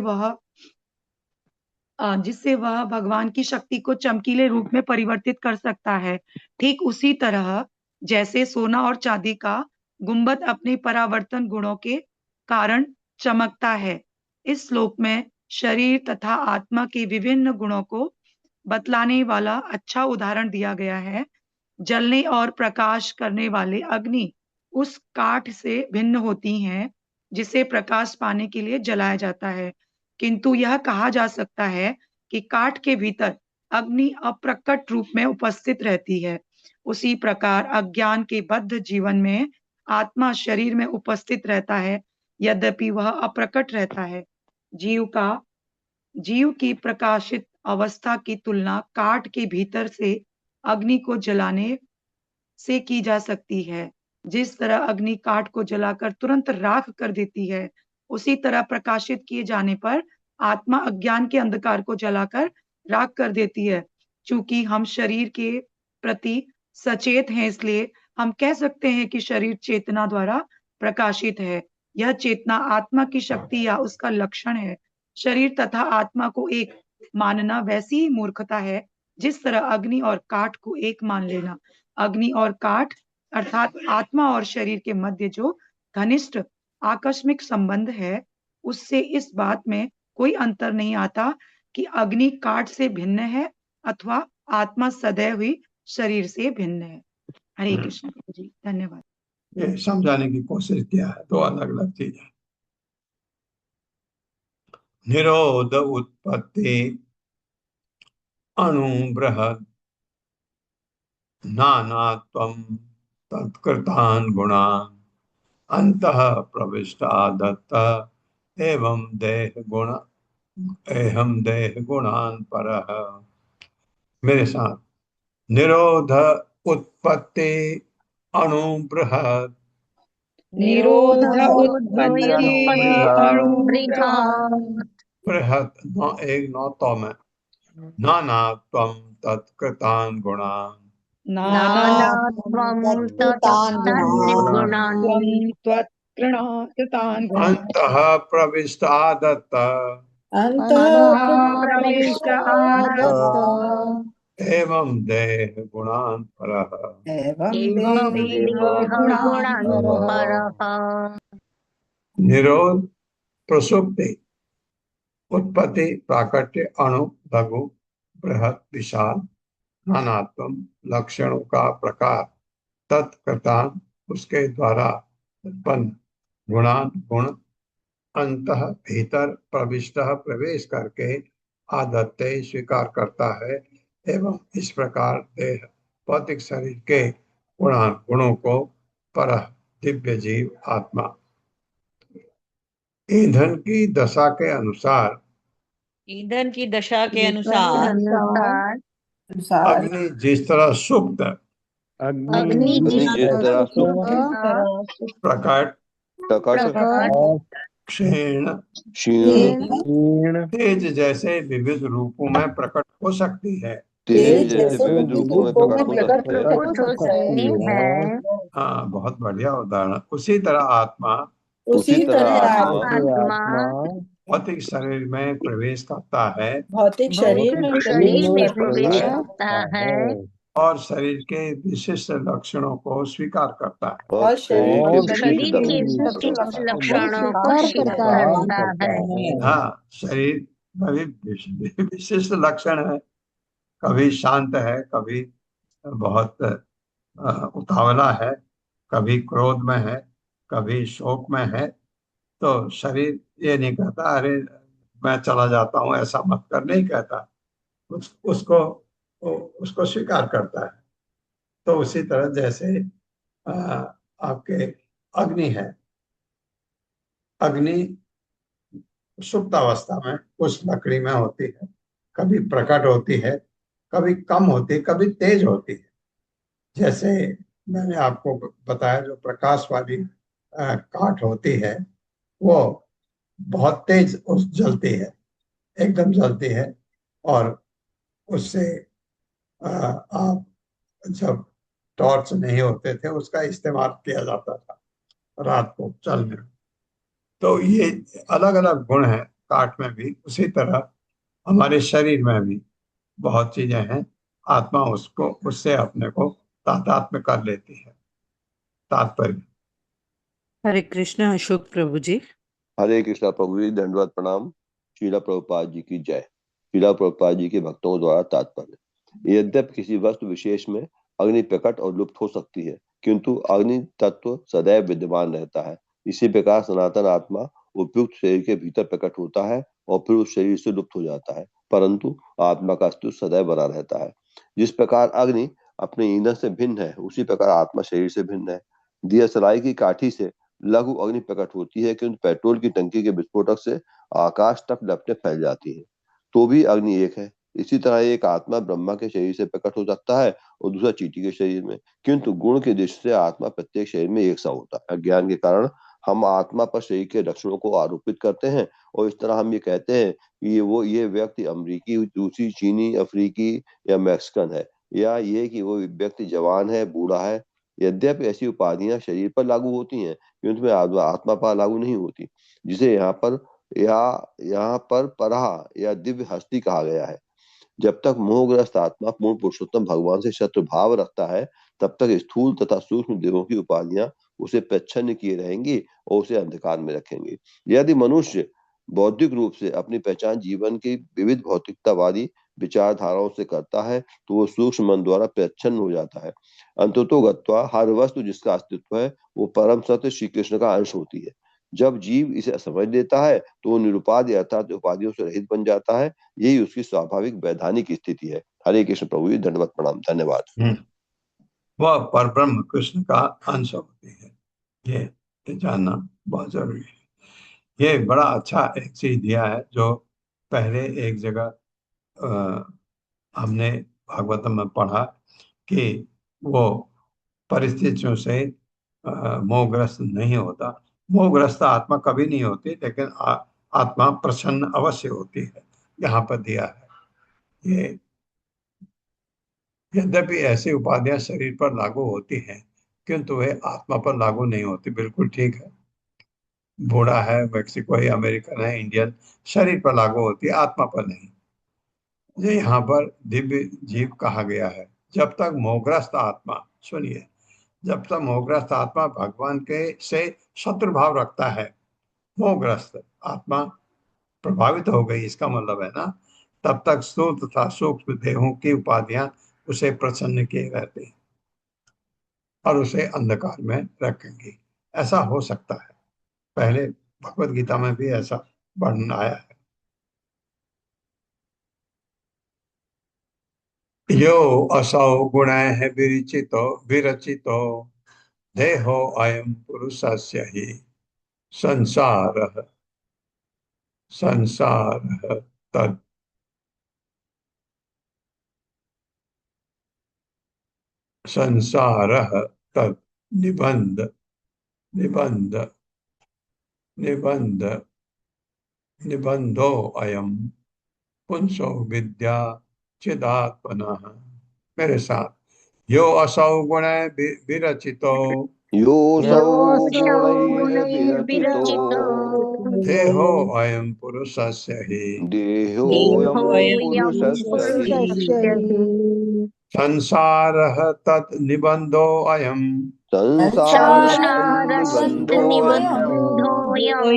वह भगवान की शक्ति को चमकीले रूप में परिवर्तित कर सकता है। ठीक उसी तरह जैसे सोना और चांदी का गुंबद अपने परावर्तन गुणों के कारण चमकता है। इस श्लोक में शरीर तथा आत्मा के विभिन्न गुणों को बतलाने वाला अच्छा उदाहरण दिया गया है। जलने और प्रकाश करने वाले अग्नि उस काठ से भिन्न होती हैं जिसे प्रकाश पाने के लिए जलाया जाता है, किंतु यह कहा जा सकता है कि काठ के भीतर अग्नि अप्रकट रूप में उपस्थित रहती है। उसी प्रकार अज्ञान के बद्ध जीवन में आत्मा शरीर में उपस्थित रहता है, यद्यपि वह अप्रकट रहता है। जीव की प्रकाशित अवस्था की तुलना काठ के भीतर से अग्नि को जलाने से की जा सकती है। जिस तरह अग्नि काठ को जलाकर तुरंत राख कर देती है, उसी तरह प्रकाशित किए जाने पर आत्मा अज्ञान के अंधकार को जलाकर राख कर देती है। चूंकि हम शरीर के प्रति सचेत हैं, इसलिए हम कह सकते हैं कि शरीर चेतना द्वारा प्रकाशित है। यह चेतना आत्मा की शक्ति या उसका लक्षण है। शरीर तथा आत्मा को एक मानना वैसी ही मूर्खता है जिस तरह अग्नि और काठ को एक मान लेना। अग्नि और काठ अर्थात आत्मा और शरीर के मध्य जो घनिष्ठ आकस्मिक संबंध है, उससे इस बात में कोई अंतर नहीं आता कि अग्नि काठ से भिन्न है अथवा आत्मा सदैव ही शरीर से भिन्न है। हरे कृष्ण प्रभु जी, धन्यवाद। ये समझाने की कोशिश किया है, दो अलग अलग चीजें। निरोध उत्पत्ति अणु बृहद नानात्वम तत्कृतान् गुणान् अंतः प्रविष्टा दत्त एवं देह गुणान् परः। मेरे साथ। निरोध उत्पत्ति अणु बृहत् निरोध उत्पत्ति अणु बृहत् बृहत् एक नौ तो में नानात्वं तत्कृतान् गुणान् नानात्वं तत्कृतान् तत्तन्निर्गुणान् कृतान् गुणान् अंतः प्रविष्टा दत्त अन्तः प्रविष्ट प्रविष्टादत्त एवं देह गुणान् परः। एवं एवं देहि देह गुणान् गुणान् परः। परः। निरोध प्रसुप्ति उत्पत्ति प्राकट्य अणु लघु बृहत विशाल नानात्म लक्षणों का प्रकार तत्कृतान उसके द्वारा उत्पन्न गुणान गुण अंतः भीतर प्रविष्ट प्रवेश करके आदत्ते स्वीकार करता है एवं इस प्रकार देह भौतिक शरीर के गुणों को पर दिव्य जीव आत्मा ईंधन की दशा के अनुसार ईंधन की दशा के अनुसार अग्नि जिस तरह सुप्त अग्नि जिस तरह सुप्त प्रकट प्रकट क्षीण क्षीण तेज जैसे विविध रूपों में प्रकट हो सकती है। तेज जैसे विविध रूपों में प्रकट हो सकती है। हाँ, बहुत बढ़िया उदाहरण। उसी तरह आत्मा उसी तरह आत्मा भौतिक शरीर में प्रवेश करता है भौतिक शरीर में शरीर में प्रवेश प्रवेश करता है करता है और शरीर के विशिष्ट लक्षणों को स्वीकार करता है। और शरीर के शरीर के विशिष्ट लक्षणों को स्वीकार करता है। हाँ, शरीर में भी विशिष्ट लक्षण है। कभी शांत है, कभी बहुत उतावला है, कभी क्रोध में है, कभी शोक में है। तो शरीर ये नहीं कहता अरे मैं चला जाता हूँ, ऐसा मत कर, नहीं कहता। उसको उसको स्वीकार करता है। तो उसी तरह जैसे आपके अग्नि है, अग्नि सुप्त अवस्था में उस लकड़ी में होती है, कभी प्रकट होती है, कभी कम होती है, कभी तेज होती है। जैसे मैंने आपको बताया जो प्रकाश वाली काठ होती है वो बहुत तेज उस जलती है, एकदम जलती है। और उससे आप जब टॉर्च नहीं होते थे उसका इस्तेमाल किया जाता था रात को चलने में। तो ये अलग अलग गुण हैं काठ में भी। उसी तरह हमारे शरीर में भी बहुत चीजें हैं। आत्मा उसको उससे अपने को तादात्म्य कर लेती है। तात्पर्य। हरे कृष्ण अशोक प्रभु जी। हरे कृष्णा प्रभु जी, दंडवत प्रणाम। शीला प्रभुपाद जी की जय। शीला प्रभुपाद जी के भक्तों द्वारा तात्पर्य। यद्यपि किसी वस्तु विशेष में अग्नि प्रकट और लुप्त हो सकती है, किंतु अग्नि तत्व सदैव विद्यमान रहता है। इसी प्रकार सनातन आत्मा उपयुक्त शरीर के भीतर प्रकट होता है और फिर उस शरीर से लुप्त हो जाता है, परंतु आत्मा का अस्तित्व सदैव बना रहता है। जिस प्रकार अग्नि अपने ईंधन से भिन्न है, उसी प्रकार आत्मा शरीर से भिन्न है। दिया सलाई की काठी से लघु अग्नि प्रकट होती है, किंतु पेट्रोल की टंकी के विस्फोटक से आकाश तक लपटें फैल जाती है, तो भी अग्नि एक है। इसी तरह एक आत्मा ब्रह्मा के शरीर से प्रकट हो सकता है और दूसरा चींटी के शरीर में, किंतु गुण की दृष्टि से आत्मा प्रत्येक शरीर में एक सा होता है। अज्ञान के कारण हम आत्मा पर शरीर के लक्षणों को आरोपित करते हैं और इस तरह हम ये कहते हैं कि ये व्यक्ति अमरीकी, रूसी, चीनी, अफ्रीकी या मैक्सिकन है, या ये कि वो व्यक्ति जवान है, बूढ़ा है। यद्यपि ऐसी उपाधियां शरीर पर लागू होती हैं, किंतु आत्मा पर लागू नहीं होती, जिसे यहाँ पर पराह या दिव्य हस्ती कहा गया है। जब तक मोहग्रस्त आत्मा पूर्ण पुरुषोत्तम भगवान से शत्रु भाव रखता है, तब तक स्थूल तथा सूक्ष्म देहों की उपाधियां उसे प्रच्छन्न किए रहेंगी और उसे अंधकार में रखेंगे। यदि मनुष्य बौद्धिक रूप से अपनी पहचान जीवन की विविध भौतिकतावादी विचारधाराओं से करता है, तो वो सूक्ष्म मन द्वारा प्रच्छन्न हो जाता है। अंततोगत्वा हर वस्तु जिसका अस्तित्व है वो परम सत्य श्री कृष्ण का अंश होती है। जब जीव इसे समझ लेता है तो वो निरुपाधि अर्थात उपाधियों से रहित बन जाता है। यही उसकी स्वाभाविक वैधानिक स्थिति है। हरे कृष्ण प्रभु जी, दंडवत प्रणाम। धन्यवाद। वह परब्रह्म कृष्ण का अंश होती है। ये जानना बहुत जरूरी है। ये बड़ा अच्छा एक चीज दिया है जो पहले एक जगह हमने भागवतम में पढ़ा कि वो परिस्थितियों से मोहग्रस्त नहीं होता। मोहग्रस्त आत्मा कभी नहीं होती, लेकिन आत्मा प्रसन्न अवश्य होती है, यहाँ पर दिया है। ये यद्यपि ऐसी उपाधियां शरीर पर लागू होती हैं, किंतु वे आत्मा पर लागू नहीं होती। बिल्कुल ठीक है। बूढ़ा है, मेक्सिको है, अमेरिकन है, इंडियन, शरीर पर लागू होती है, आत्मा पर नहीं। ये यहाँ पर दिव्य जीव कहा गया है। जब तक मोहग्रस्त आत्मा, सुनिए, जब तक मोहग्रस्त आत्मा भगवान के से शत्रु भाव रखता है, मोहग्रस्त आत्मा प्रभावित हो गई, इसका मतलब है ना, तब तक स्थूल तथा सूक्ष्म देहों की उपाधियां उसे प्रसन्न किए रहते हैं और उसे अंधकार में रखेंगी। ऐसा हो सकता है, पहले भगवत गीता में भी ऐसा वर्णन आया है। यो असौ गुणैः विरचितो देहो अयं पुरुषस्य हि संसारः संसारः तत् संसारः तत् निबंध निबंध निबंध निबंधो अयं पुंसो विद्या चिदात्मनः। मेरे साथ, यो असौ गुणैः विरचितो योऽसौ योऽसौ गुणैः विरचितो गुणैर्विरचितो देहो अयं पुरुषस्य हि देहोऽयं देहोऽयं पुरुषस्य हि पुरुषस्य हि संसारः तत् निबंधो अयं संसारः तन्निबन्धोऽयम्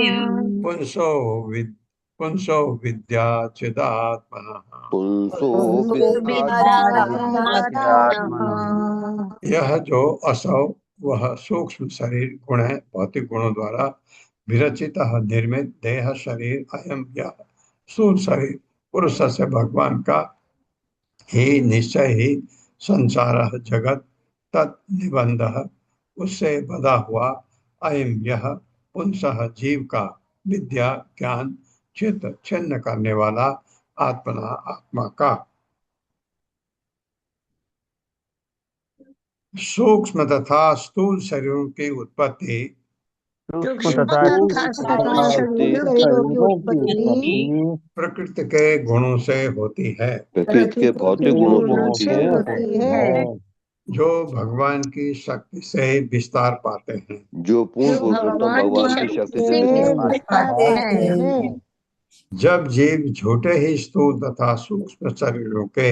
संसारस्तनिबन्धोऽयम् पुंसो पुंसो विद्या चिदात्मनः। पुंसो विद्यात्मनः। यह जो असौ, वह सूक्ष्म शरीर गुण है, भौतिक गुणों द्वारा विरचित निर्मित देह शरीर अयम यह स्थूल शरीर पुरुष से भगवान का ही निश्चय ही संसार जगत तत् निबंध, उससे बधा हुआ, अयम यह पुंसः जीव का विद्या ज्ञान चित्त छिन्न करने वाला आत्मना आत्मा का। सूक्ष्म तथा स्थूल शरीरों की उत्पत्ति सूक्ष्म तथा स्थूल शरीरों शरीरों की उत्पत्ति प्रकृति के गुणों से होती है, प्रकृति के भौतिक गुणों से गुणों होती से है, होती है, जो भगवान की शक्ति से विस्तार पाते हैं। जो पूर्ण जो पुरुषोत्तम भगवान की भगवान की शक्ति से विस्तार विस्तार पाते हैं। जब जीव झूठे ही स्थूल तथा सूक्ष्म शरीरों के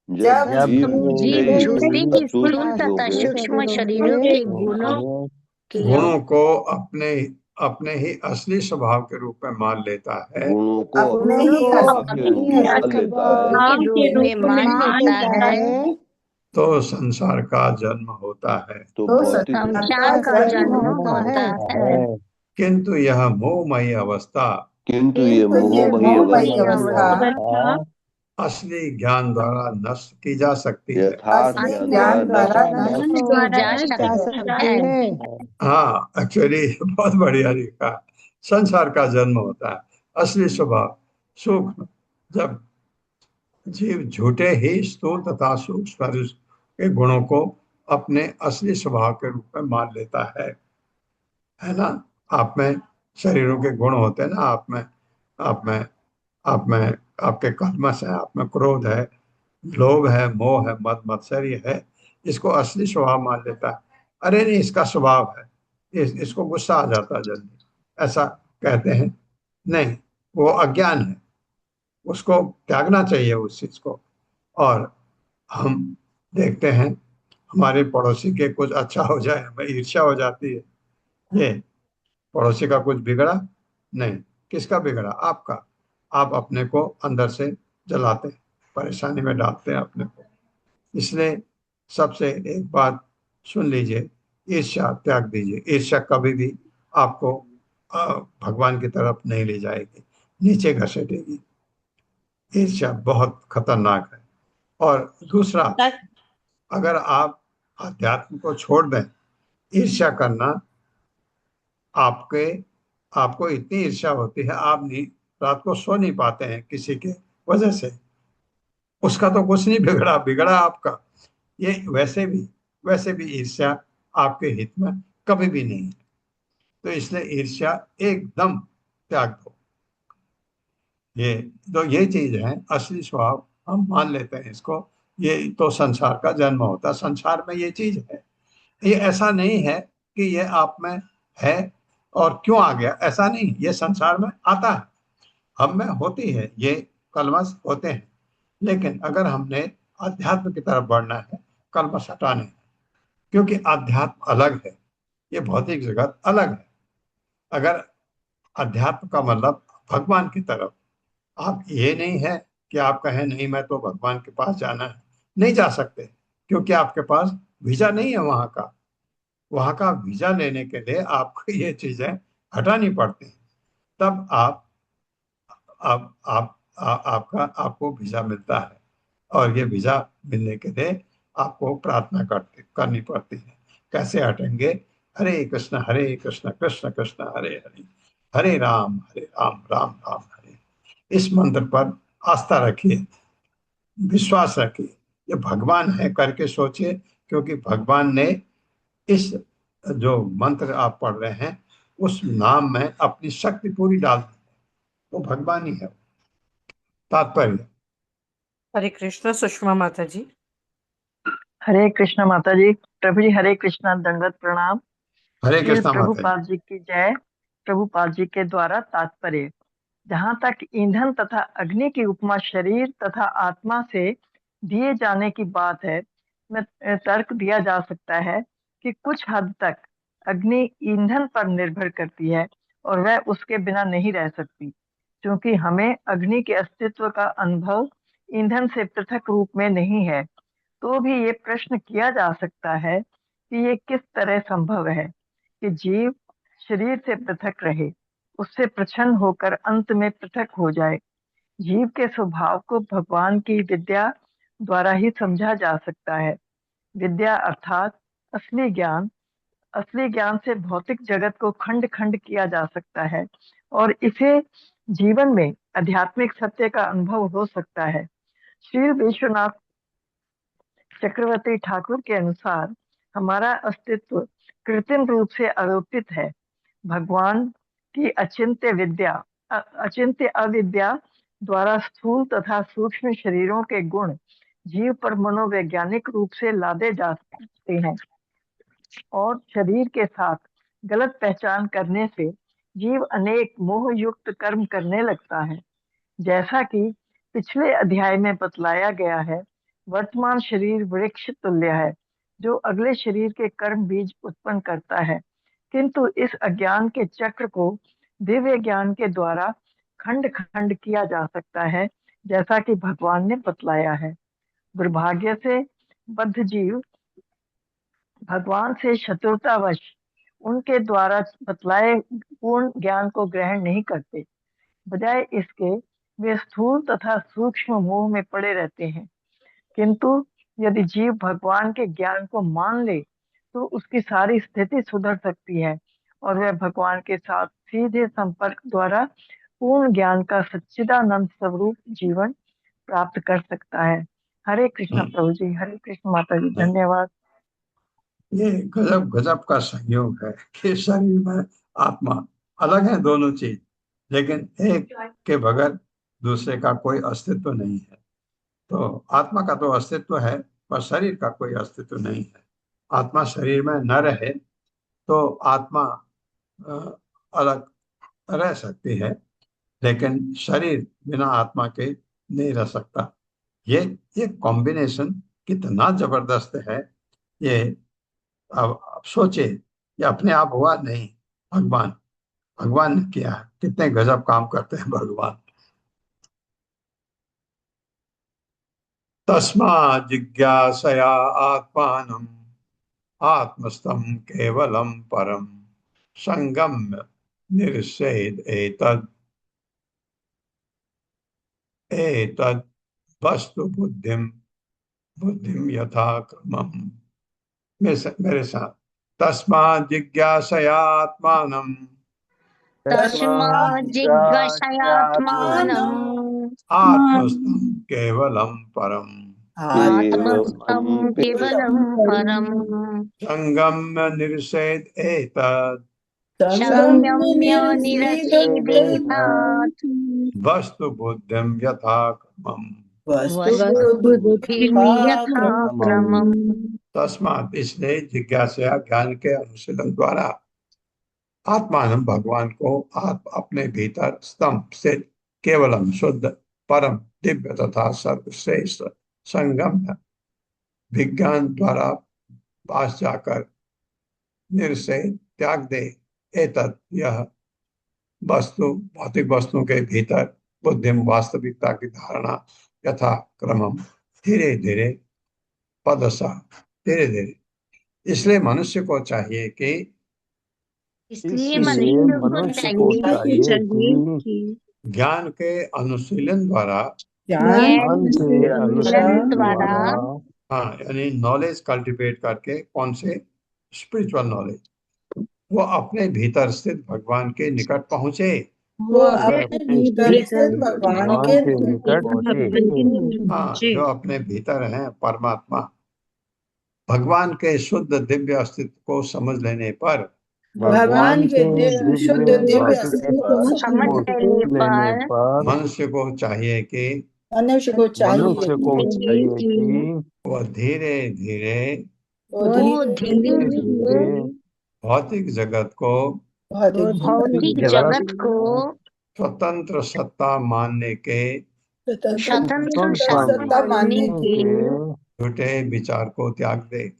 जब जीव जीव झूठे ही स्थूल शरीरों तथा के सूक्ष्म शरीरों के गुणों को अपने अपने ही असली स्वभाव के रूप में मान लेता है, गुणों को गुणों अपने को स्वभाव के अपनी रूप में मान लेता है, के रूप में मान लेता है, तो संसार का जन्म होता है। तो भौतिक संसार का जन्म होता है। किंतु यह मोहमयी अवस्था किंतु ये मोहमयी अवस्था अवस्था असली ज्ञान द्वारा नष्ट की जा सकती है। यथार्थ ज्ञान द्वारा नष्ट नष्ट की जा सकती है। हाँ, एक्चुअली बहुत बढ़िया लिखा। संसार का जन्म होता है, असली स्वभाव सूक्ष्म, जब जीव झूठे ही स्थूल तथा सूक्ष्म शरीर के गुणों को अपने असली स्वभाव के रूप में मान लेता है ना। आप में शरीरों के गुण होते हैं ना, आप में आपके कल्मश है, आप में क्रोध है, लोभ है, मोह है, मद मत्सर्य है, इसको असली स्वभाव मान लेता है। अरे नहीं, इसका स्वभाव है, इसको गुस्सा आ जाता है जल्दी, ऐसा कहते हैं। नहीं, वो अज्ञान है, उसको त्यागना चाहिए उस चीज को। और हम देखते हैं हमारे पड़ोसी के कुछ अच्छा हो जाए, हमें ईर्ष्या हो जाती है। ये पड़ोसी का कुछ बिगड़ा नहीं, किसका बिगड़ा? आपका। आप अपने को अंदर से जलाते हैं, परेशानी में डालते हैं अपने को। इसलिए सबसे एक बात सुन लीजिए, ईर्ष्या त्याग दीजिए। ईर्ष्या कभी भी आपको भगवान की तरफ नहीं ले जाएगी, नीचे घसीटेगी। ईर्ष्या बहुत खतरनाक है। और दूसरा, अगर आप अध्यात्म को छोड़ दें। ईर्ष्या करना, आपके आपको इतनी ईर्ष्या होती है, आप नहीं रात को सो नहीं पाते हैं किसी के वजह से, उसका तो कुछ नहीं बिगड़ा, बिगड़ा आपका। ये वैसे भी ईर्ष्या आपके हित में कभी भी नहीं है। तो इसलिए ईर्ष्या एकदम त्याग दो। ये तो ये चीज है असली स्वभाव, हम मान लेते हैं इसको। ये तो संसार का जन्म होता है, संसार में ये चीज है। ये ऐसा नहीं है कि ये आप में है और क्यों आ गया, ऐसा नहीं, ये संसार में आता है, हम में होती है, ये कलमश होते हैं। लेकिन अगर हमने अध्यात्म की तरफ बढ़ना है, कलमश हटाने हैं, क्योंकि अध्यात्म अलग है, ये भौतिक जगत अलग है। अगर अध्यात्म का मतलब भगवान की तरफ, आप ये नहीं है कि आप कहें नहीं मैं तो भगवान के पास जाना है, नहीं जा सकते, क्योंकि आपके पास वीजा नहीं है वहां का। वहां का वीजा लेने के लिए आपको ये चीजें हटानी पड़ती हैं, तब आपको वीजा मिलता है। और ये वीजा मिलने के लिए आपको प्रार्थना करनी पड़ती है। कैसे हटेंगे? हरे कृष्ण कृष्ण कृष्ण हरे हरे, हरे राम राम राम हरे। इस मंत्र पर आस्था रखिए, विश्वास रखिए, ये भगवान है करके सोचिए, क्योंकि भगवान ने इस जो मंत्र आप पढ़ रहे हैं उस नाम में अपनी शक्ति पूरी डाल दी है। वो भगवान ही है। तात्पर्य। हरे कृष्ण सुषमा माता जी। हरे कृष्ण माता जी। प्रभु जी हरे कृष्णा, दंडवत प्रणाम। हरे श्री कृष्णा माता जी। प्रभुपाद जी की जय। प्रभुपाद जी के द्वारा तात्पर्य। जहाँ तक ईंधन तथा अग्नि की उपमा शरीर तथा आत्मा से दिए जाने की बात है, में तर्क दिया जा सकता है कि कुछ हद तक अग्नि ईंधन पर निर्भर करती है और वह उसके बिना नहीं रह सकती, क्योंकि हमें अग्नि के अस्तित्व का अनुभव ईंधन से पृथक रूप में नहीं है। तो भी ये प्रश्न किया जा सकता है कि ये किस तरह संभव है कि जीव शरीर से पृथक रहे, उससे प्रच्छन्न होकर अंत में पृथक हो जाए। जीव के स्वभाव को भगवान की विद्या द्वारा ही समझा जा सकता है। विद्या अर्थात असली ज्ञान। असली ज्ञान से भौतिक जगत को खंड खंड किया जा सकता है और इसे जीवन में आध्यात्मिक सत्य का अनुभव हो सकता है। श्री विश्वनाथ चक्रवर्ती ठाकुर के अनुसार हमारा अस्तित्व कृत्रिम रूप से आरोपित है। भगवान की अचिंत्य अविद्या द्वारा स्थूल तथा सूक्ष्म शरीरों के गुण जीव पर मनोवैज्ञानिक रूप से लादे जा सकते हैं और शरीर के साथ गलत पहचान करने से जीव अनेक मोह युक्त कर्म करने लगता है। जैसा कि पिछले अध्याय में बतलाया गया है, वर्तमान शरीर वृक्ष तुल्य है जो अगले शरीर के कर्म बीज उत्पन्न करता है, किंतु इस अज्ञान के चक्र को दिव्य ज्ञान के द्वारा खंड खंड किया जा सकता है, जैसा कि भगवान ने बतलाया है। दुर्भाग्य से बद्ध जीव भगवान से शत्रुतावश उनके द्वारा बतलाए पूर्ण ज्ञान को ग्रहण नहीं करते, बजाय इसके वे स्थूल तथा सूक्ष्म मोह में पड़े रहते हैं। किंतु यदि जीव भगवान के ज्ञान को मान ले तो उसकी सारी स्थिति सुधर सकती है और वह भगवान के साथ सीधे संपर्क द्वारा पूर्ण ज्ञान का सच्चिदानंद स्वरूप जीवन प्राप्त कर सकता है। हरे कृष्ण प्रभु जी, हरे कृष्ण माता जी, धन्यवाद। ये गजब गजब का संयोग है कि शरीर में आत्मा अलग है, दोनों चीज, लेकिन एक के बगैर दूसरे का कोई अस्तित्व नहीं है। तो आत्मा का तो अस्तित्व है, पर शरीर का कोई अस्तित्व नहीं है। आत्मा शरीर में न रहे तो आत्मा अ, अलग रह सकती है, लेकिन शरीर बिना आत्मा के नहीं रह सकता। ये ये कॉम्बिनेशन कितना जबरदस्त है। ये अब सोचे, ये अपने आप हुआ नहीं, भगवान भगवान ने किया है। कितने गजब काम करते हैं भगवान। तस्मा जिज्ञासया आत्मानम् आत्मस्थं केवलं परम संगम्य निर्षेध एतद एतद वस्तु बुद्धिम बुद्धिम यथा क्रमम्। मेरे साथ। तस्मात् जिज्ञासयात्मानं तस्मात् जिज्ञासयात्मानम् आत्मस्थं केवलं परम् आत्मस्थं केवलं परम् संगम्य निर्षेध एतत् संयम्य निरसेदेहात् वस्तु बुद्धिं यथा क्रमम् वस्तुबुद्धिं यथा क्रमम्। तस्मात् इसलिए जिज्ञासा ज्ञान के अनुशीलन द्वारा आत्मान भगवान को आप अपने भीतर स्तंभ स्थित केवलम शुद्ध परम दिव्य तथा सर्वश्रेष्ठ संगम विज्ञान द्वारा पास जाकर निरसे त्याग दे। एतत् यह वस्तु भौतिक वस्तुओं के भीतर बुद्धि वास्तविकता की धारणा यथा क्रमम धीरे धीरे पदसा धीरे धीरे। इसलिए मनुष्य को चाहिए कि इसलिए मनुष्य को चाहिए कि ज्ञान के अनुशीलन द्वारा ज्ञान के अनुशीलन द्वारा हाँ यानी नॉलेज कल्टीवेट करके, कौन से स्पिरिचुअल नॉलेज, वो अपने भीतर स्थित भगवान के निकट पहुंचे। वो अपने भीतर से भगवान के निकट हाँ, जो अपने भीतर हैं परमात्मा भगवान के शुद्ध दिव्य अस्तित्व को समझ लेने पर भगवान के शुद्ध दिव्य अस्तित्व को समझ लेने पर मनुष्य को चाहिए कि मनुष्य को चाहिए वह धीरे धीरे भौतिक जगत को भौतिक जगत को स्वतंत्र सत्ता मानने के स्वतंत्र सत्ता मानने के झूठे विचार को त्याग दे।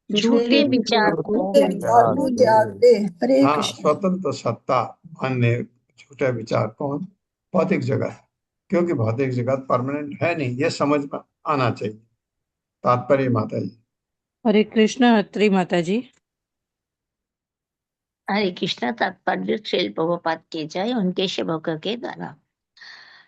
झूठे विचार को त्याग दे। हरे हाँ, कृष्ण। स्वतंत्र सत्ता मानने झूठे विचार कौन? भौतिक जगत, क्योंकि भौतिक जगत परमानेंट है नहीं, ये समझ में आना चाहिए। तात्पर्य माता जी। हरे कृष्ण। अत्रि माता जी। हरे कृष्ण। तात्पर्य श्रील प्रभुपाद की जय, उनके सेवकों के द्वारा।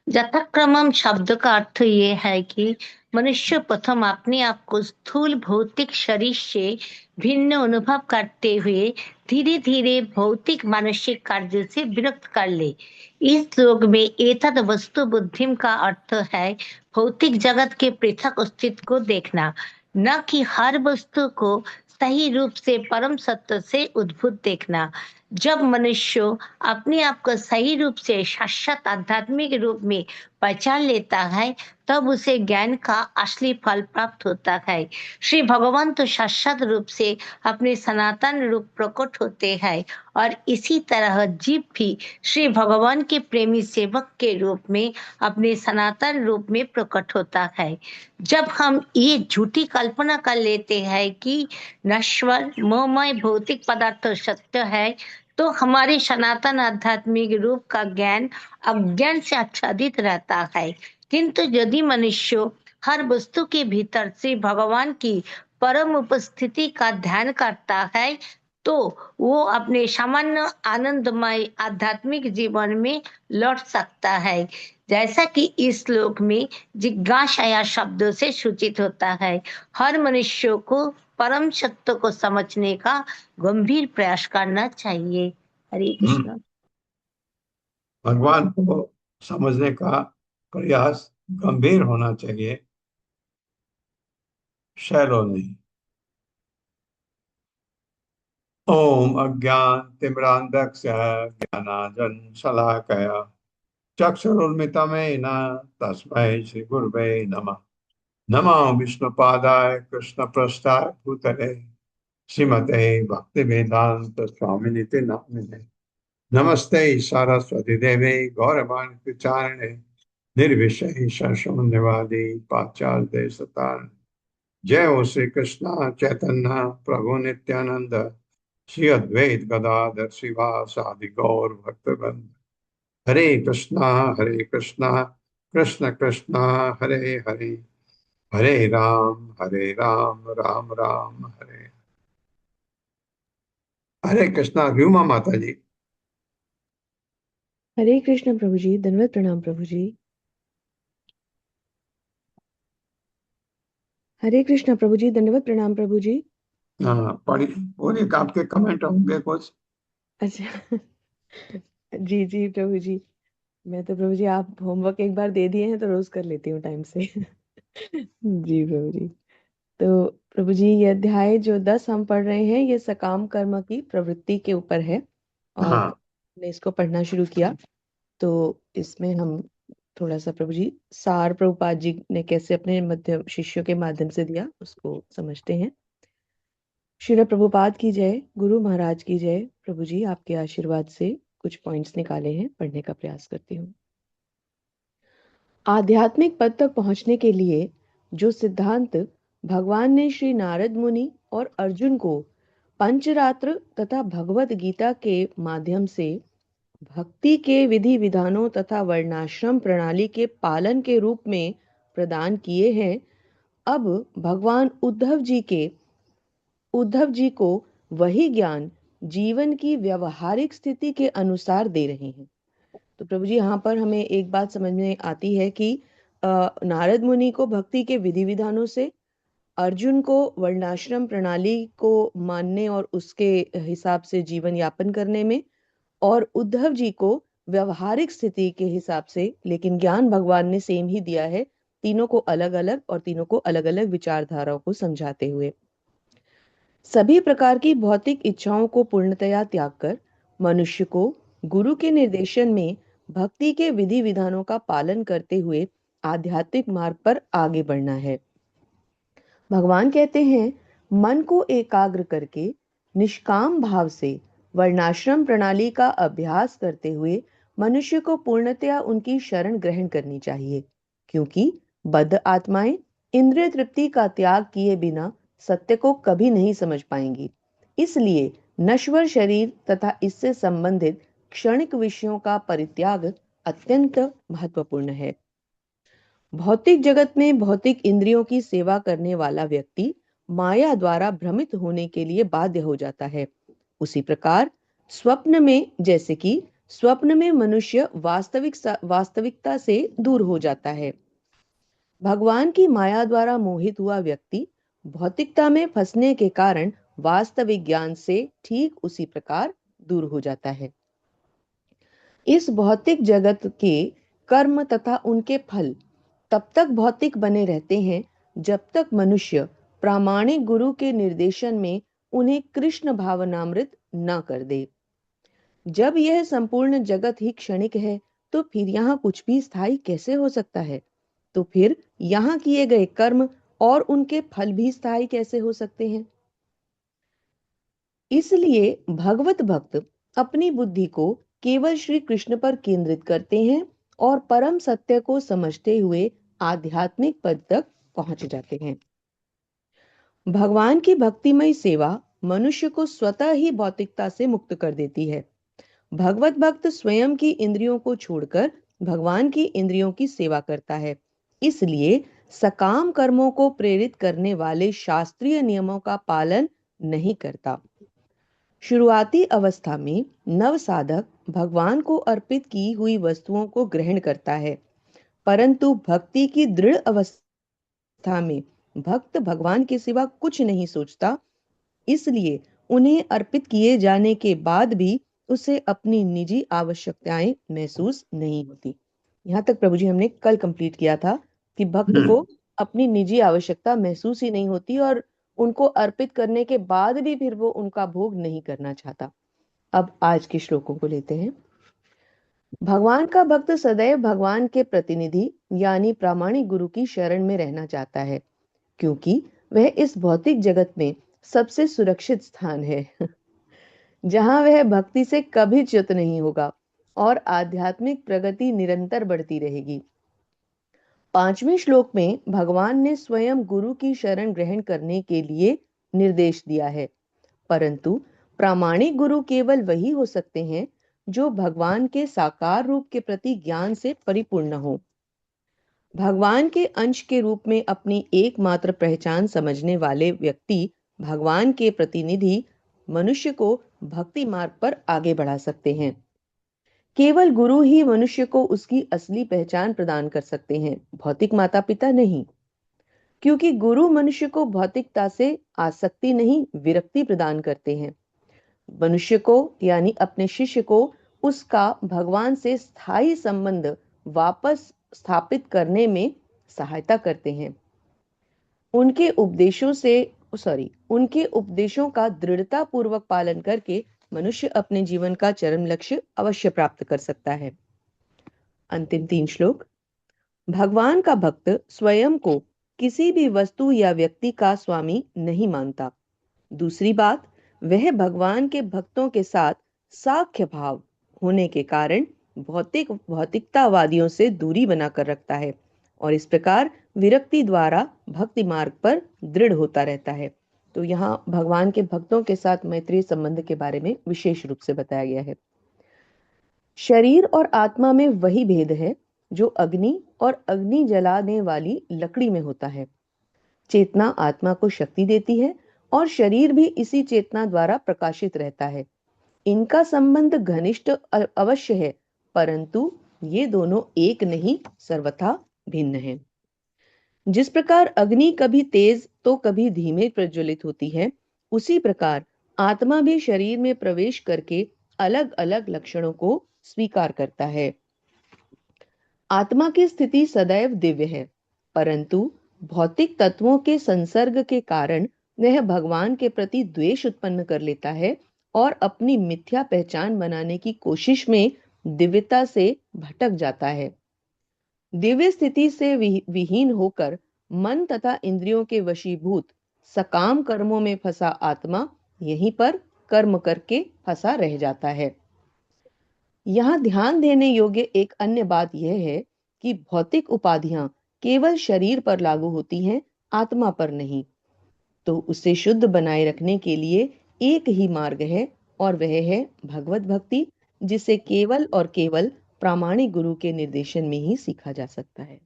यथाक्रमम शब्द का अर्थ ये है कि मनुष्य प्रथम अपने आप को स्थूल भौतिक शरीर से भिन्न अनुभव करते हुए धीरे धीरे भौतिक मानसिक कार्य से विरक्त कर ले। इस श्लोक में एतद वस्तु बुद्धिम का अर्थ है भौतिक जगत के पृथक अस्तित्व को देखना, न कि हर वस्तु को सही रूप से परम सत्य से उद्भूत देखना। जब मनुष्य अपने आप को सही रूप से शाश्वत आध्यात्मिक रूप में पहचान लेता है तब उसे ज्ञान का असली फल प्राप्त होता है। श्री भगवान तो शाश्वत रूप से अपने सनातन रूप प्रकट होते हैं और इसी तरह जीव भी श्री भगवान के प्रेमी सेवक के रूप में अपने सनातन रूप में प्रकट होता है। जब हम ये झूठी कल्पना कर लेते हैं कि नश्वर मोहमय भौतिक पदार्थ सत्य है तो हमारे सनातन आध्यात्मिक रूप का ज्ञान अज्ञान से आच्छादित रहता है। किंतु यदि मनुष्य हर वस्तु के भीतर से भगवान की परम उपस्थिति का ध्यान करता है तो वो अपने सामान्य आनंदमय आध्यात्मिक जीवन में लौट सकता है, जैसा कि इस श्लोक में जिज्ञासा शब्दों से सूचित होता है। हर मनुष्य को परम सत्य को समझने का गंभीर प्रयास करना चाहिए। हरे कृष्ण। भगवान को समझने का प्रयास गंभीर होना चाहिए, शैलो नहीं। ओम अज्ञान तिमिरांधस्य ज्ञानांजन शलाकया चक्षुरुन्मिलितं तस्मै श्री गुरुवे नमः। नमो विष्णुपादाय कृष्णप्रेष्ठाय भूतले श्रीमते भक्तिवेदांत स्वामिनिति नामिने। नमस्ते सरस्वती देवे गौरवाणी प्रचारिणे निर्विशेष शून्यवादी पाश्चात्य देशतारिणे। जय हो श्री कृष्ण चैतन्य प्रभु नित्यानंद श्री अद्वैत गदाधर श्रीवासादि गौर भक्तवृंद। हरे कृष्णा कृष्ण कृष्णा हरे हरे, हरे राम राम राम हरे। हरे कृष्णा। व्योमा माता जी। हरे कृष्ण प्रभु जी, दंडवत प्रणाम प्रभु जी। हरे कृष्ण प्रभु जी, दंडवत प्रणाम प्रभु जी। हाँ, पढ़ी पूरी आपके कमेंट होंगे कुछ। अच्छा। जी जी प्रभु जी, मैं तो प्रभु जी आप होमवर्क एक बार दे दिए हैं तो रोज कर लेती हूँ टाइम से। जी प्रभु जी। तो प्रभु जी ये अध्याय जो 10 हम पढ़ रहे हैं ये सकाम कर्म की प्रवृत्ति के ऊपर है, और हाँ हमने इसको पढ़ना शुरू किया तो इसमें हम थोड़ा सा प्रभु जी सार प्रभुपाद जी ने कैसे अपने मध्य शिष्यों के माध्यम से दिया उसको समझते हैं। श्रील प्रभुपाद की जय, गुरु महाराज की जय। प्रभु जी आपके आशीर्वाद से कुछ पॉइंट्स निकाले हैं, पढ़ने का प्रयास करती हूँ। आध्यात्मिक पद तक पहुंचने के लिए जो सिद्धांत भगवान ने श्री नारद मुनि और अर्जुन को पंचरात्र तथा भगवत गीता के माध्यम से भक्ति के विधि विधानों तथा वर्णाश्रम प्रणाली के पालन के रूप में प्रदान किए हैं, अब भगवान उद्धव जी को वही ज्ञान जीवन की व्यवहारिक स्थिति के अनुसार दे रहे हैं। तो प्रभु जी यहाँ पर हमें एक बात समझ में आती है कि नारद मुनि को भक्ति के विधि विधानों से, अर्जुन को वर्णाश्रम प्रणाली को मानने और उसके हिसाब से जीवन यापन करने में, और उद्धव जी को व्यवहारिक स्थिति के हिसाब से, लेकिन ज्ञान भगवान ने सेम ही दिया है, तीनों को अलग अलग और तीनों को अलग अलग विचारधाराओं को समझाते हुए। सभी प्रकार की भौतिक इच्छाओं को पूर्णतया त्याग कर मनुष्य को गुरु के निर्देशन में भक्ति के विधि विधानों का पालन करते हुए आध्यात्मिक मार्ग पर आगे बढ़ना है। भगवान कहते हैं, मन को एकाग्र करके निष्काम भाव से वर्णाश्रम प्रणाली का अभ्यास करते हुए मनुष्य को पूर्णतया उनकी शरण ग्रहण करनी चाहिए, क्योंकि बद्ध आत्माएं इंद्रिय तृप्ति का त्याग किए बिना सत्य को कभी नहीं समझ पाएंगी। इसलिए नश्वर शरीर तथा इससे संबंधित क्षणिक विषयों का परित्याग अत्यंत महत्वपूर्ण है। भौतिक जगत में भौतिक इंद्रियों की सेवा करने वाला व्यक्ति माया द्वारा भ्रमित होने के लिए बाध्य हो जाता है। उसी प्रकार स्वप्न में, जैसे कि स्वप्न में मनुष्य वास्तविकता से दूर हो जाता है। भगवान की माया द्वारा मोहित हुआ व्यक्ति भौतिकता में फंसने के कारण वास्तविक ज्ञान से ठीक उसी प्रकार दूर हो जाता है। इस भौतिक जगत के कर्म तथा उनके फल तब तक भौतिक बने रहते हैं जब तक मनुष्य प्रामाणिक गुरु के निर्देशन में उन्हें कृष्ण भावनामृत न कर दे। जब यह संपूर्ण जगत ही क्षणिक है तो फिर यहाँ कुछ भी स्थायी कैसे हो सकता है? तो फिर यहाँ किए गए कर्म और उनके फल भी स्थायी कैसे हो सकते हैं? इसलिए भगवत भक्त अपनी बुद्धि को केवल श्री कृष्ण पर केंद्रित करते हैं और परम सत्य को समझते हुए आध्यात्मिक पद तक पहुंच जाते हैं। भगवान की भक्तिमय सेवा मनुष्य को स्वतः ही भौतिकता से मुक्त कर देती है। भगवत भक्त स्वयं की इंद्रियों को छोड़कर भगवान की इंद्रियों की सेवा करता है। इसलिए सकाम कर्मों को प्रेरित करने वाले शास्त्रीय नियमों का पालन नहीं करता। शुरुआती अवस्था में नव साधक भगवान को अर्पित की हुई वस्तुओं को ग्रहण करता है, परंतु भक्ति की दृढ़ अवस्था में भक्त भगवान के सिवा कुछ नहीं सोचता, इसलिए उन्हें अर्पित किए जाने के बाद भी उसे अपनी निजी आवश्यकताएं महसूस नहीं होती। यहाँ तक प्रभु जी हमने कल कंप्लीट किया था कि भक्त को अपनी निजी आवश्यकता महसूस ही नहीं होती और उनको अर्पित करने के बाद भी फिर वो उनका भोग नहीं करना चाहता। अब आज के श्लोकों को लेते हैं। भगवान का भक्त सदैव भगवान के प्रतिनिधि यानी प्रामाणिक गुरु की शरण में रहना चाहता है, क्योंकि वह इस भौतिक जगत में सबसे सुरक्षित स्थान है जहां वह भक्ति से कभी च्युत नहीं होगा और आध्यात्मिक प्रगति निरंतर बढ़ती रहेगी। 5वें श्लोक में भगवान ने स्वयं गुरु की शरण ग्रहण करने के लिए निर्देश दिया है, परंतु प्रामाणिक गुरु केवल वही हो सकते हैं जो भगवान के साकार रूप के प्रति ज्ञान से परिपूर्ण हो। भगवान के अंश के रूप में अपनी एकमात्र पहचान समझने वाले व्यक्ति भगवान के प्रतिनिधि मनुष्य को भक्ति मार्ग पर आगे बढ़ा सकते हैं। केवल गुरु ही मनुष्य को उसकी असली पहचान प्रदान कर सकते हैं, भौतिक माता पिता नहीं। क्योंकि गुरु मनुष्य को भौतिकता से आसक्ति नहीं, विरक्ति प्रदान करते हैं। मनुष्य को यानी अपने शिष्य को उसका भगवान से स्थायी संबंध वापस स्थापित करने में सहायता करते हैं। उनके उपदेशों का दृढ़ता पूर्वक पालन करके मनुष्य अपने जीवन का चरम लक्ष्य अवश्य प्राप्त कर सकता है। अंतिम 3 श्लोक। भगवान का भक्त स्वयं को किसी भी वस्तु या व्यक्ति का स्वामी नहीं मानता। दूसरी बात, वह भगवान के भक्तों के साथ साख्य भाव होने के कारण भौतिकतावादियों से दूरी बनाकर रखता है और इस प्रकार विरक्ति द्वारा भक्ति मार्ग पर दृढ़ होता रहता है। तो यहाँ भगवान के भक्तों के साथ मैत्री संबंध के बारे में विशेष रूप से बताया गया है। शरीर और आत्मा में वही भेद है जो अग्नि और अग्नि जलाने वाली लकड़ी में होता है। चेतना आत्मा को शक्ति देती है और शरीर भी इसी चेतना द्वारा प्रकाशित रहता है। इनका संबंध घनिष्ठ अवश्य है, परंतु ये दोनों एक नहीं, सर्वथा भिन्न हैं। जिस प्रकार अग्नि कभी तेज तो कभी धीमे प्रज्वलित होती है, उसी प्रकार आत्मा भी शरीर में प्रवेश करके अलग अलग लक्षणों को स्वीकार करता है। आत्मा की स्थिति सदैव दिव्य है, परंतु भौतिक तत्वों के संसर्ग के कारण वह भगवान के प्रति द्वेष उत्पन्न कर लेता है और अपनी मिथ्या पहचान बनाने की कोशिश में दिव्यता से भटक जाता है। दिव्य स्थिति से विहीन होकर मन तथा इंद्रियों के वशीभूत सकाम कर्मों में फंसा आत्मा यहीं पर कर्म करके फंसा रह जाता है। यहाँ ध्यान देने योग्य एक अन्य बात यह है कि भौतिक उपाधियां केवल शरीर पर लागू होती हैं, आत्मा पर नहीं। तो उसे शुद्ध बनाए रखने के लिए एक ही मार्ग है और वह है भगवत भक्ति, जिसे केवल और केवल प्रामाणिक गुरु के निर्देशन में ही सीखा जा सकता है।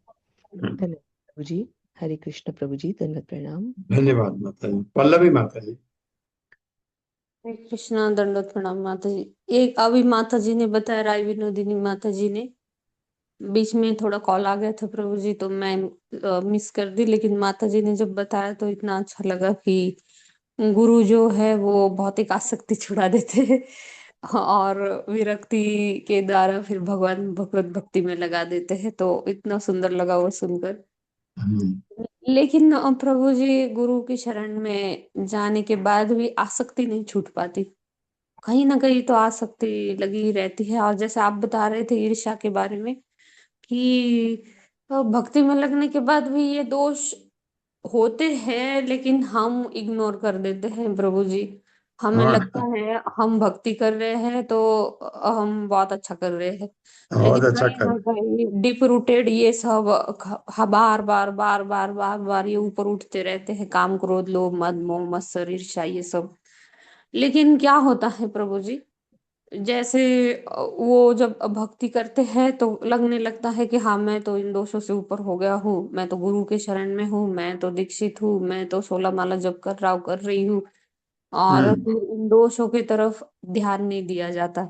धन्यवाद प्रभु जी। हरे कृष्ण प्रभु जी, दंडवत प्रणाम। धन्यवाद माता जी। पल्लवी माता जी। हरे कृष्णा, दंडवत प्रणाम माता जी। एक अभी माता जी ने बताया, राय विनोदिनी माता जी ने, बीच में थोड़ा कॉल आ गया था प्रभु जी, तो मैं मिस कर दी, लेकिन माता जी ने जब बताया तो इतना अच्छा लगा कि गुरु जो है वो भौतिक आसक्ति छुड़ा देते हैं और विरक्ति के द्वारा फिर भगवान भगवत भक्ति में लगा देते हैं। तो इतना सुंदर लगा वो सुनकर। लेकिन प्रभु जी, गुरु की शरण में जाने के बाद भी आसक्ति नहीं छूट पाती, कहीं ना कहीं तो आसक्ति लगी रहती है। और जैसे आप बता रहे थे ईर्ष्या के बारे में कि भक्ति में लगने के बाद भी ये दोष होते हैं, लेकिन हम इग्नोर कर देते हैं प्रभु जी। हमें लगता हाँ, है हम भक्ति कर रहे हैं तो हम बहुत अच्छा कर रहे हैं, बहुत लेकिन अच्छा कहीं कर। ना कहीं डीप रूटेड ये सब बार बार बार बार बार बार ये ऊपर उठते रहते हैं, काम क्रोध लोभ मद मोह मत्सर ईर्ष्या ये सब। लेकिन क्या होता है प्रभु जी, जैसे वो जब भक्ति करते हैं तो लगने लगता है कि हाँ, मैं तो इन दोषों से ऊपर हो गया हूँ, मैं तो गुरु के शरण में हूँ, मैं तो दीक्षित हूँ, मैं तो 16 माला जप कर रही हूँ। और हम्म फिर इन दोषों की तरफ ध्यान नहीं दिया जाता।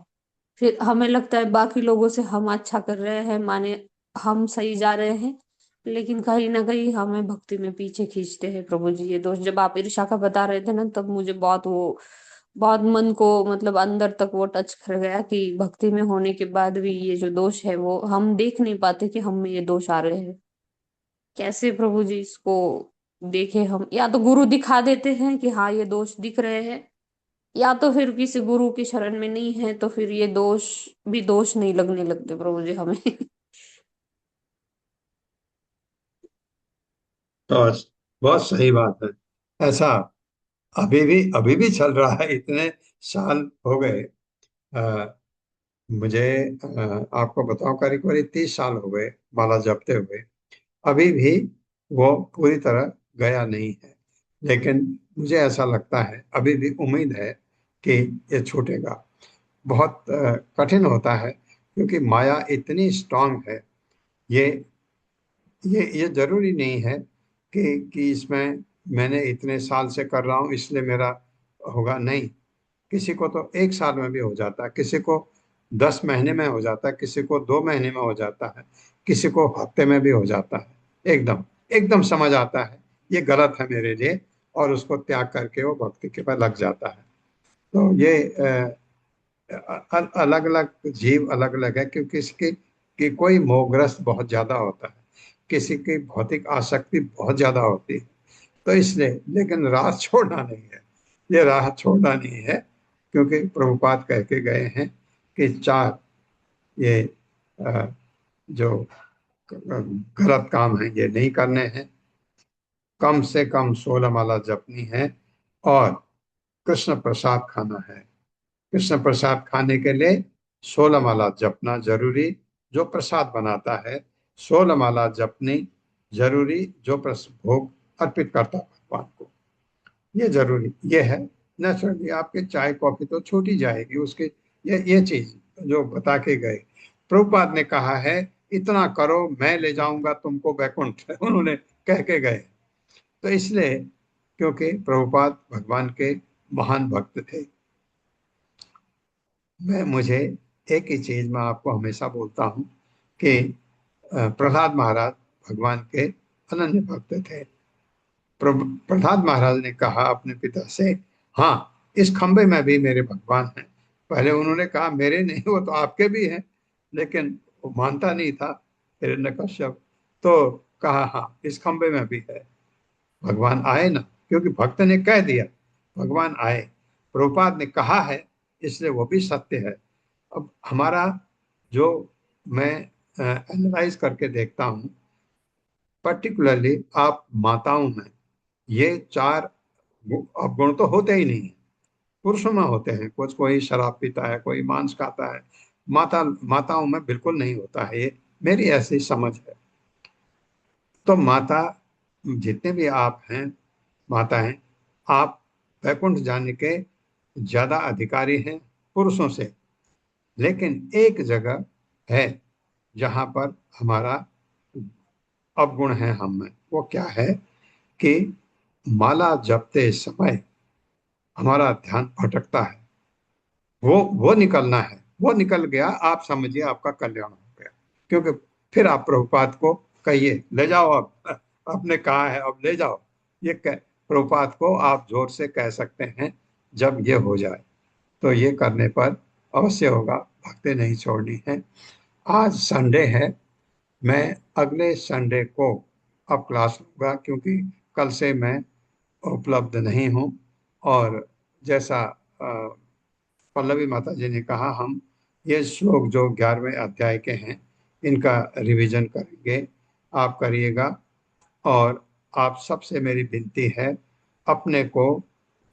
फिर हमें लगता है बाकी लोगों से हम अच्छा कर रहे हैं, माने हम सही जा रहे हैं, लेकिन कहीं ना कहीं हमें भक्ति में पीछे खींचते हैं प्रभु जी ये दोष। जब आप ईर्ष्या का बता रहे थे ना, तब मुझे बहुत मन को मतलब अंदर तक वो टच कर गया कि भक्ति में होने के बाद भी ये जो दोष है वो हम देख नहीं पाते कि हम में ये दोष आ रहे हैं। कैसे प्रभु जी इसको देखे हम? या तो गुरु दिखा देते हैं कि हाँ ये दोष दिख रहे हैं, या तो फिर किसी गुरु की शरण में नहीं है तो फिर ये दोष भी दोष नहीं लगने लगते प्रभु जी हमें। तो बहुत सही बात है। ऐसा अभी भी चल रहा है। इतने साल हो गए। अ, मुझे आपको बताऊं, करीब करीब 30 साल हो गए माला जपते हुए। अभी भी वो पूरी तरह गया नहीं है, लेकिन मुझे ऐसा लगता है अभी भी उम्मीद है कि ये छूटेगा। बहुत कठिन होता है, क्योंकि माया इतनी स्ट्रांग है। ये ये जरूरी नहीं है कि इसमें मैंने इतने साल से कर रहा हूँ इसलिए मेरा होगा, नहीं। किसी को तो 1 साल में भी हो जाता है, किसी को 10 महीने में हो जाता है, किसी को 2 महीने में हो जाता है, किसी को हफ्ते में भी हो जाता है। एकदम एकदम समझ आता है ये गलत है मेरे लिए, और उसको त्याग करके वो भक्ति के पर लग जाता है। तो ये अलग अलग जीव अलग अलग है, क्योंकि इसकी कि कोई मोहग्रस्त बहुत ज्यादा होता है, किसी की भौतिक आसक्ति बहुत ज्यादा होती है। तो इसलिए, लेकिन राह छोड़ना नहीं है, ये राह छोड़ना नहीं है, क्योंकि प्रभुपाद कह के गए हैं कि चार ये जो गलत काम है ये नहीं करने हैं, कम से कम 16 माला जपनी है, और कृष्ण प्रसाद खाना है। कृष्ण प्रसाद खाने के लिए 16 माला जपना जरूरी, जो प्रसाद बनाता है 16 माला जपनी जरूरी, जो भोग अर्पित करता है भगवान को, ये जरूरी ये है। नेचुरली आपके चाय कॉफी तो छूटी जाएगी उसके, ये चीज जो बता के गए। प्रभुपाद ने कहा है इतना करो मैं ले जाऊंगा तुमको वैकुंठ, उन्होंने कह के गए। तो इसलिए, क्योंकि प्रभुपाद भगवान के महान भक्त थे। मुझे एक ही चीज मैं आपको हमेशा बोलता हूँ कि प्रहलाद महाराज भगवान के अनन्य भक्त थे। प्रहलाद महाराज ने कहा अपने पिता से, हाँ इस खंबे में भी मेरे भगवान हैं। पहले उन्होंने कहा मेरे नहीं, वो तो आपके भी हैं, लेकिन वो मानता नहीं था हिरण्यकश्यप। तो कहा हाँ इस खंबे में भी है। भगवान आए ना, क्योंकि भक्त ने कह दिया, भगवान आए। प्रभुपाद ने कहा है, इसलिए वो भी सत्य है। अब हमारा जो मैं एनालाइज करके देखता हूँ, पर्टिकुलरली आप माताओं में ये चार अवगुण तो होते ही नहीं है, पुरुषों में होते हैं। कुछ कोई शराब पीता है, कोई मांस खाता है, माताओं में बिल्कुल नहीं होता है, ये मेरी ऐसी समझ है। तो माता जितने भी आप हैं, माता हैं, आप वैकुंठ जाने के ज्यादा अधिकारी हैं पुरुषों से। लेकिन एक जगह है जहां पर हमारा अवगुण है हम में, वो क्या है कि माला जपते समय हमारा ध्यान भटकता है। वो निकलना है, वो निकल गया, आप समझिए आपका कल्याण हो गया। क्योंकि फिर आप प्रभुपाद को कहिए ले जाओ, अब आपने कहा है अब ले जाओ, ये प्रभुपाद को आप जोर से कह सकते हैं जब ये हो जाए। तो ये करने पर अवश्य होगा, भक्ति नहीं छोड़नी है। आज संडे है, मैं अगले संडे को अब क्लास लूंगा, क्योंकि कल से मैं उपलब्ध नहीं हूँ। और जैसा पल्लवी माता जी ने कहा, हम ये श्लोक जो 11वें अध्याय के हैं इनका रिवीजन करेंगे, आप करिएगा। और आप सबसे मेरी विनती है, अपने को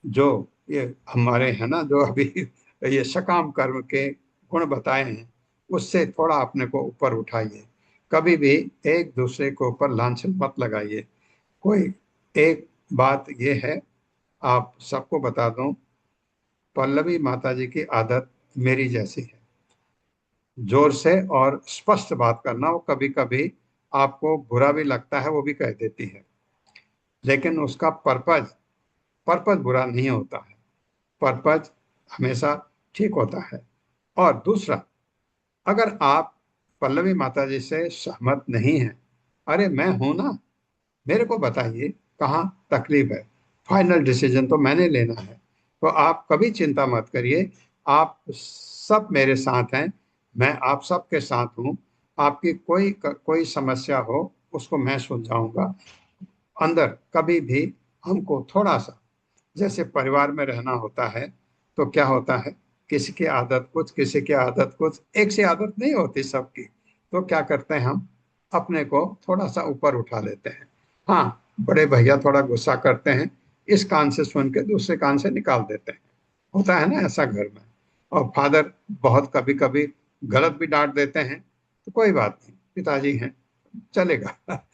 जो ये हमारे है ना, जो अभी ये सकाम कर्म के गुण बताए हैं, उससे थोड़ा अपने को ऊपर उठाइए। कभी भी एक दूसरे के ऊपर लांछन मत लगाइए। कोई एक बात ये है, आप सबको बता दूं, पल्लवी माता जी की आदत मेरी जैसी है, जोर से और स्पष्ट बात करना। वो कभी कभी आपको बुरा भी लगता है, वो भी कह देती है, लेकिन उसका पर्पज बुरा नहीं होता है, पर्पज हमेशा ठीक होता है। और दूसरा, अगर आप पल्लवी माता जी से सहमत नहीं हैं, अरे मैं हूं ना, मेरे को बताइए कहाँ तकलीफ है, फाइनल डिसीजन तो मैंने लेना है। तो आप कभी चिंता मत करिए, आप सब मेरे साथ हैं, मैं आप सबके साथ हूँ। आपकी कोई समस्या हो उसको मैं सुलझाऊंगा। अंदर कभी भी हमको थोड़ा सा, जैसे परिवार में रहना होता है, तो क्या होता है, किसी की आदत कुछ, किसी की आदत कुछ, एक सी आदत नहीं होती सबकी। तो क्या करते हैं, हम अपने को थोड़ा सा ऊपर उठा लेते हैं। हाँ, बड़े भैया थोड़ा गुस्सा करते हैं, इस कान से सुन के दूसरे कान से निकाल देते हैं, होता है ना ऐसा घर में। और फादर बहुत कभी कभी गलत भी डांट देते हैं, तो कोई बात नहीं, पिताजी हैं, चलेगा।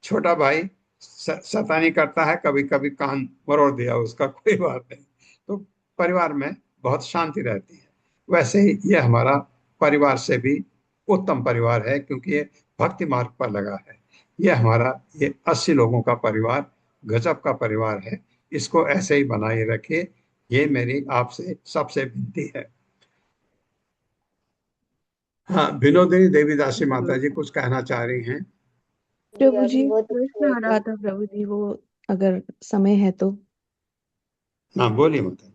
छोटा भाई शैतानी करता है, कभी कभी कान मरोड़ दिया उसका, कोई बात नहीं। तो परिवार में बहुत शांति रहती है। वैसे ही ये हमारा परिवार से भी उत्तम परिवार है, क्योंकि ये भक्ति मार्ग पर लगा है। ये हमारा ये 80 लोगों का परिवार गजब का परिवार है। इसको ऐसे ही बनाए रखिए, ये मेरी आपसे सबसे विनती है। हाँ, विनोदिनी देवीदासी माता जी कुछ कहना चाह रही हैं। प्रभु जी प्रश्न आ रहा था, प्रभु जी वो अगर समय है तो। हाँ बोलिए माता जी।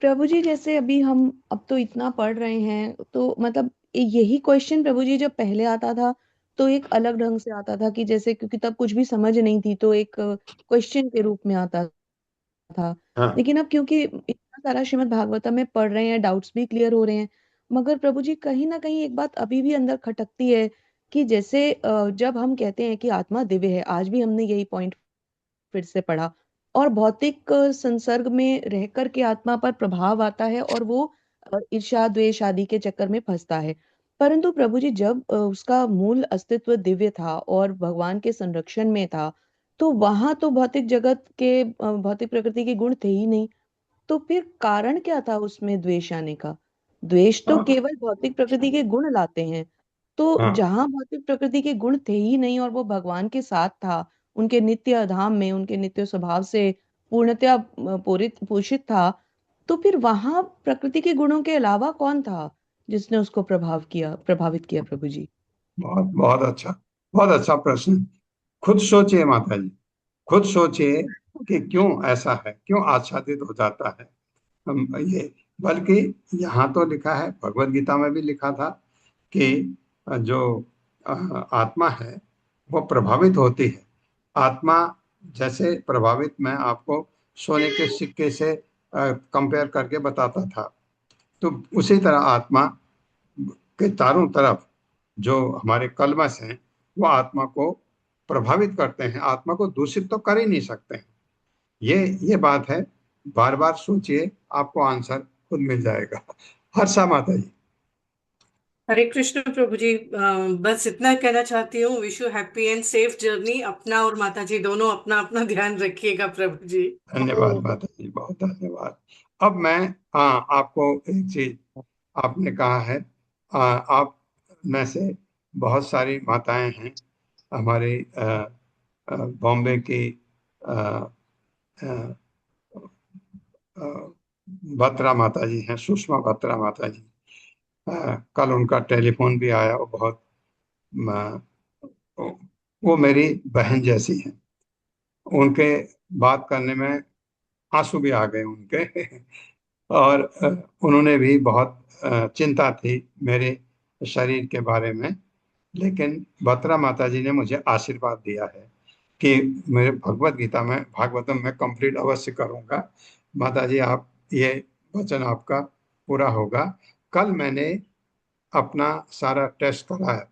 प्रभु जी जैसे अभी हम अब तो इतना पढ़ रहे हैं, तो मतलब यही क्वेश्चन प्रभु जी जब पहले आता था तो एक अलग ढंग से आता था, कि जैसे क्योंकि तब कुछ भी समझ नहीं थी तो एक क्वेश्चन के रूप में आता था। हाँ लेकिन अब क्योंकि इतना सारा श्रीमद् भागवतम में पढ़ रहे हैं, डाउट्स भी क्लियर हो रहे हैं, मगर प्रभु जी कहीं ना कहीं एक बात अभी भी अंदर खटकती है कि जैसे जब हम कहते हैं कि आत्मा दिव्य है, आज भी हमने यही पॉइंट फिर से पढ़ा, और भौतिक संसर्ग में रह कर के आत्मा पर प्रभाव आता है और वो ईर्ष्या द्वेष आदि के चक्कर में फंसता है। परंतु प्रभु जी जब उसका मूल अस्तित्व दिव्य था और भगवान के संरक्षण में था, तो वहां तो भौतिक जगत के भौतिक प्रकृति के गुण थे ही नहीं। तो फिर कारण क्या था उसमें द्वेष आने का? द्वेष तो हाँ केवल भौतिक प्रकृति के गुण लाते हैं। तो हाँ जहां भौतिक प्रकृति के गुण थे ही नहीं और वो भगवान के साथ था, उनके नित्य धाम में, उनके नित्य स्वभाव से पूर्णतया पूरित पोषित था, तो फिर वहां प्रकृति के गुणों के अलावा कौन था जिसने उसको प्रभावित किया प्रभु जी? बहुत बहुत अच्छा प्रश्न। खुद सोचिए माता जी, खुद सोचिए कि क्यों ऐसा है, क्यों आच्छादित हो जाता है हम ये। बल्कि यहाँ तो लिखा है, भगवत गीता में भी लिखा था कि जो आत्मा है वो प्रभावित होती है। आत्मा जैसे प्रभावित, मैं आपको सोने के सिक्के से कंपेयर करके बताता था, तो उसी तरह आत्मा के चारों तरफ जो हमारे कलमश हैं वो आत्मा को प्रभावित करते हैं, आत्मा को दूषित तो कर ही नहीं सकते हैं। ये बात है, बार बार सोचिए, आपको आंसर खुद मिल जाएगा। हर्षा माता जी। हरे कृष्ण प्रभु जी, बस इतना कहना चाहती हूँ, wish you happy and safe journey. अपना और माता जी दोनों अपना अपना ध्यान रखिएगा प्रभु जी। धन्यवाद माता जी, बहुत धन्यवाद। अब मैं आपको एक चीज, आपने कहा है आप में से बहुत सारी माताएं हैं हमारी बॉम्बे की अ, अ, अ, बत्रा माता जी हैं, सुषमा बत्रा माता जी। कल उनका टेलीफोन भी आया, वो बहुत वो मेरी बहन जैसी हैं। उनके बात करने में आंसू भी आ गए उनके। और उन्होंने भी बहुत चिंता थी मेरे शरीर के बारे में, लेकिन बत्रा माता जी ने मुझे आशीर्वाद दिया है कि मेरे भगवत गीता में, भागवतम में कंप्लीट अवश्य करूंगा। माता जी आप, ये वचन आपका पूरा होगा। कल मैंने अपना सारा टेस्ट कराया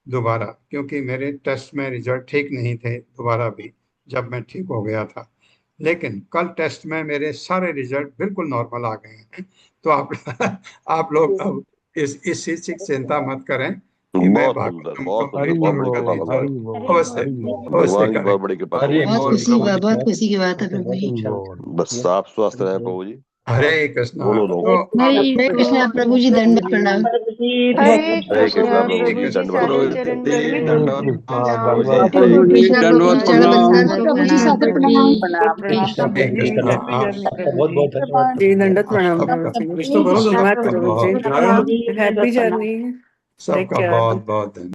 दोबारा, क्योंकि मेरे टेस्ट में रिजल्ट ठीक नहीं थे दोबारा भी, जब मैं ठीक हो गया था। लेकिन कल टेस्ट में मेरे सारे रिजल्ट बिल्कुल नॉर्मल आ गए हैं। तो आप आप लोग अब इस चीज की चिंता मत करें कि मैं बहुत सुंदर, भागवतम बहुत सुंदर, कंप्लीट बहुत बड़ी करूंगा, कृपा नहीं भगवान तो की। अवश्य अवश्य भगवान की बहुत करेंगे। बड़ी कृपा हरे करें। बोल प्रभु जी। बहुत खुशी की बात है प्रभु जी। बस आप स्वस्थ रहे प्रभु जी, हरे कृष्णा। दोनों लोग। तो हरे कृष्णा प्रभु जी, दंडवत प्रणाम। हरे हरे कृष्णा कृष्णा प्रभु प्रभु जी, जी, दंडवत सादर प्रभु जी। चरण में दंडवत प्रणाम। प्रभु हरे कृष्णा प्रभु जी, दंडवत चरण प्रणाम। बंदना प्रभु जी, सादर प्रणाम। प्रणाम हरे प्रभु जी, कृष्णा। हैप्पी जर्नी प्रभु जी। बहुत जी दंडवत प्रणाम सबका प्रभु जी, धन्यवाद सबका प्रभु बहुत जी, धन्यवाद। हैप्पी जर्नी, टेक सबका केयर। बहुत बहुत धन्यवाद।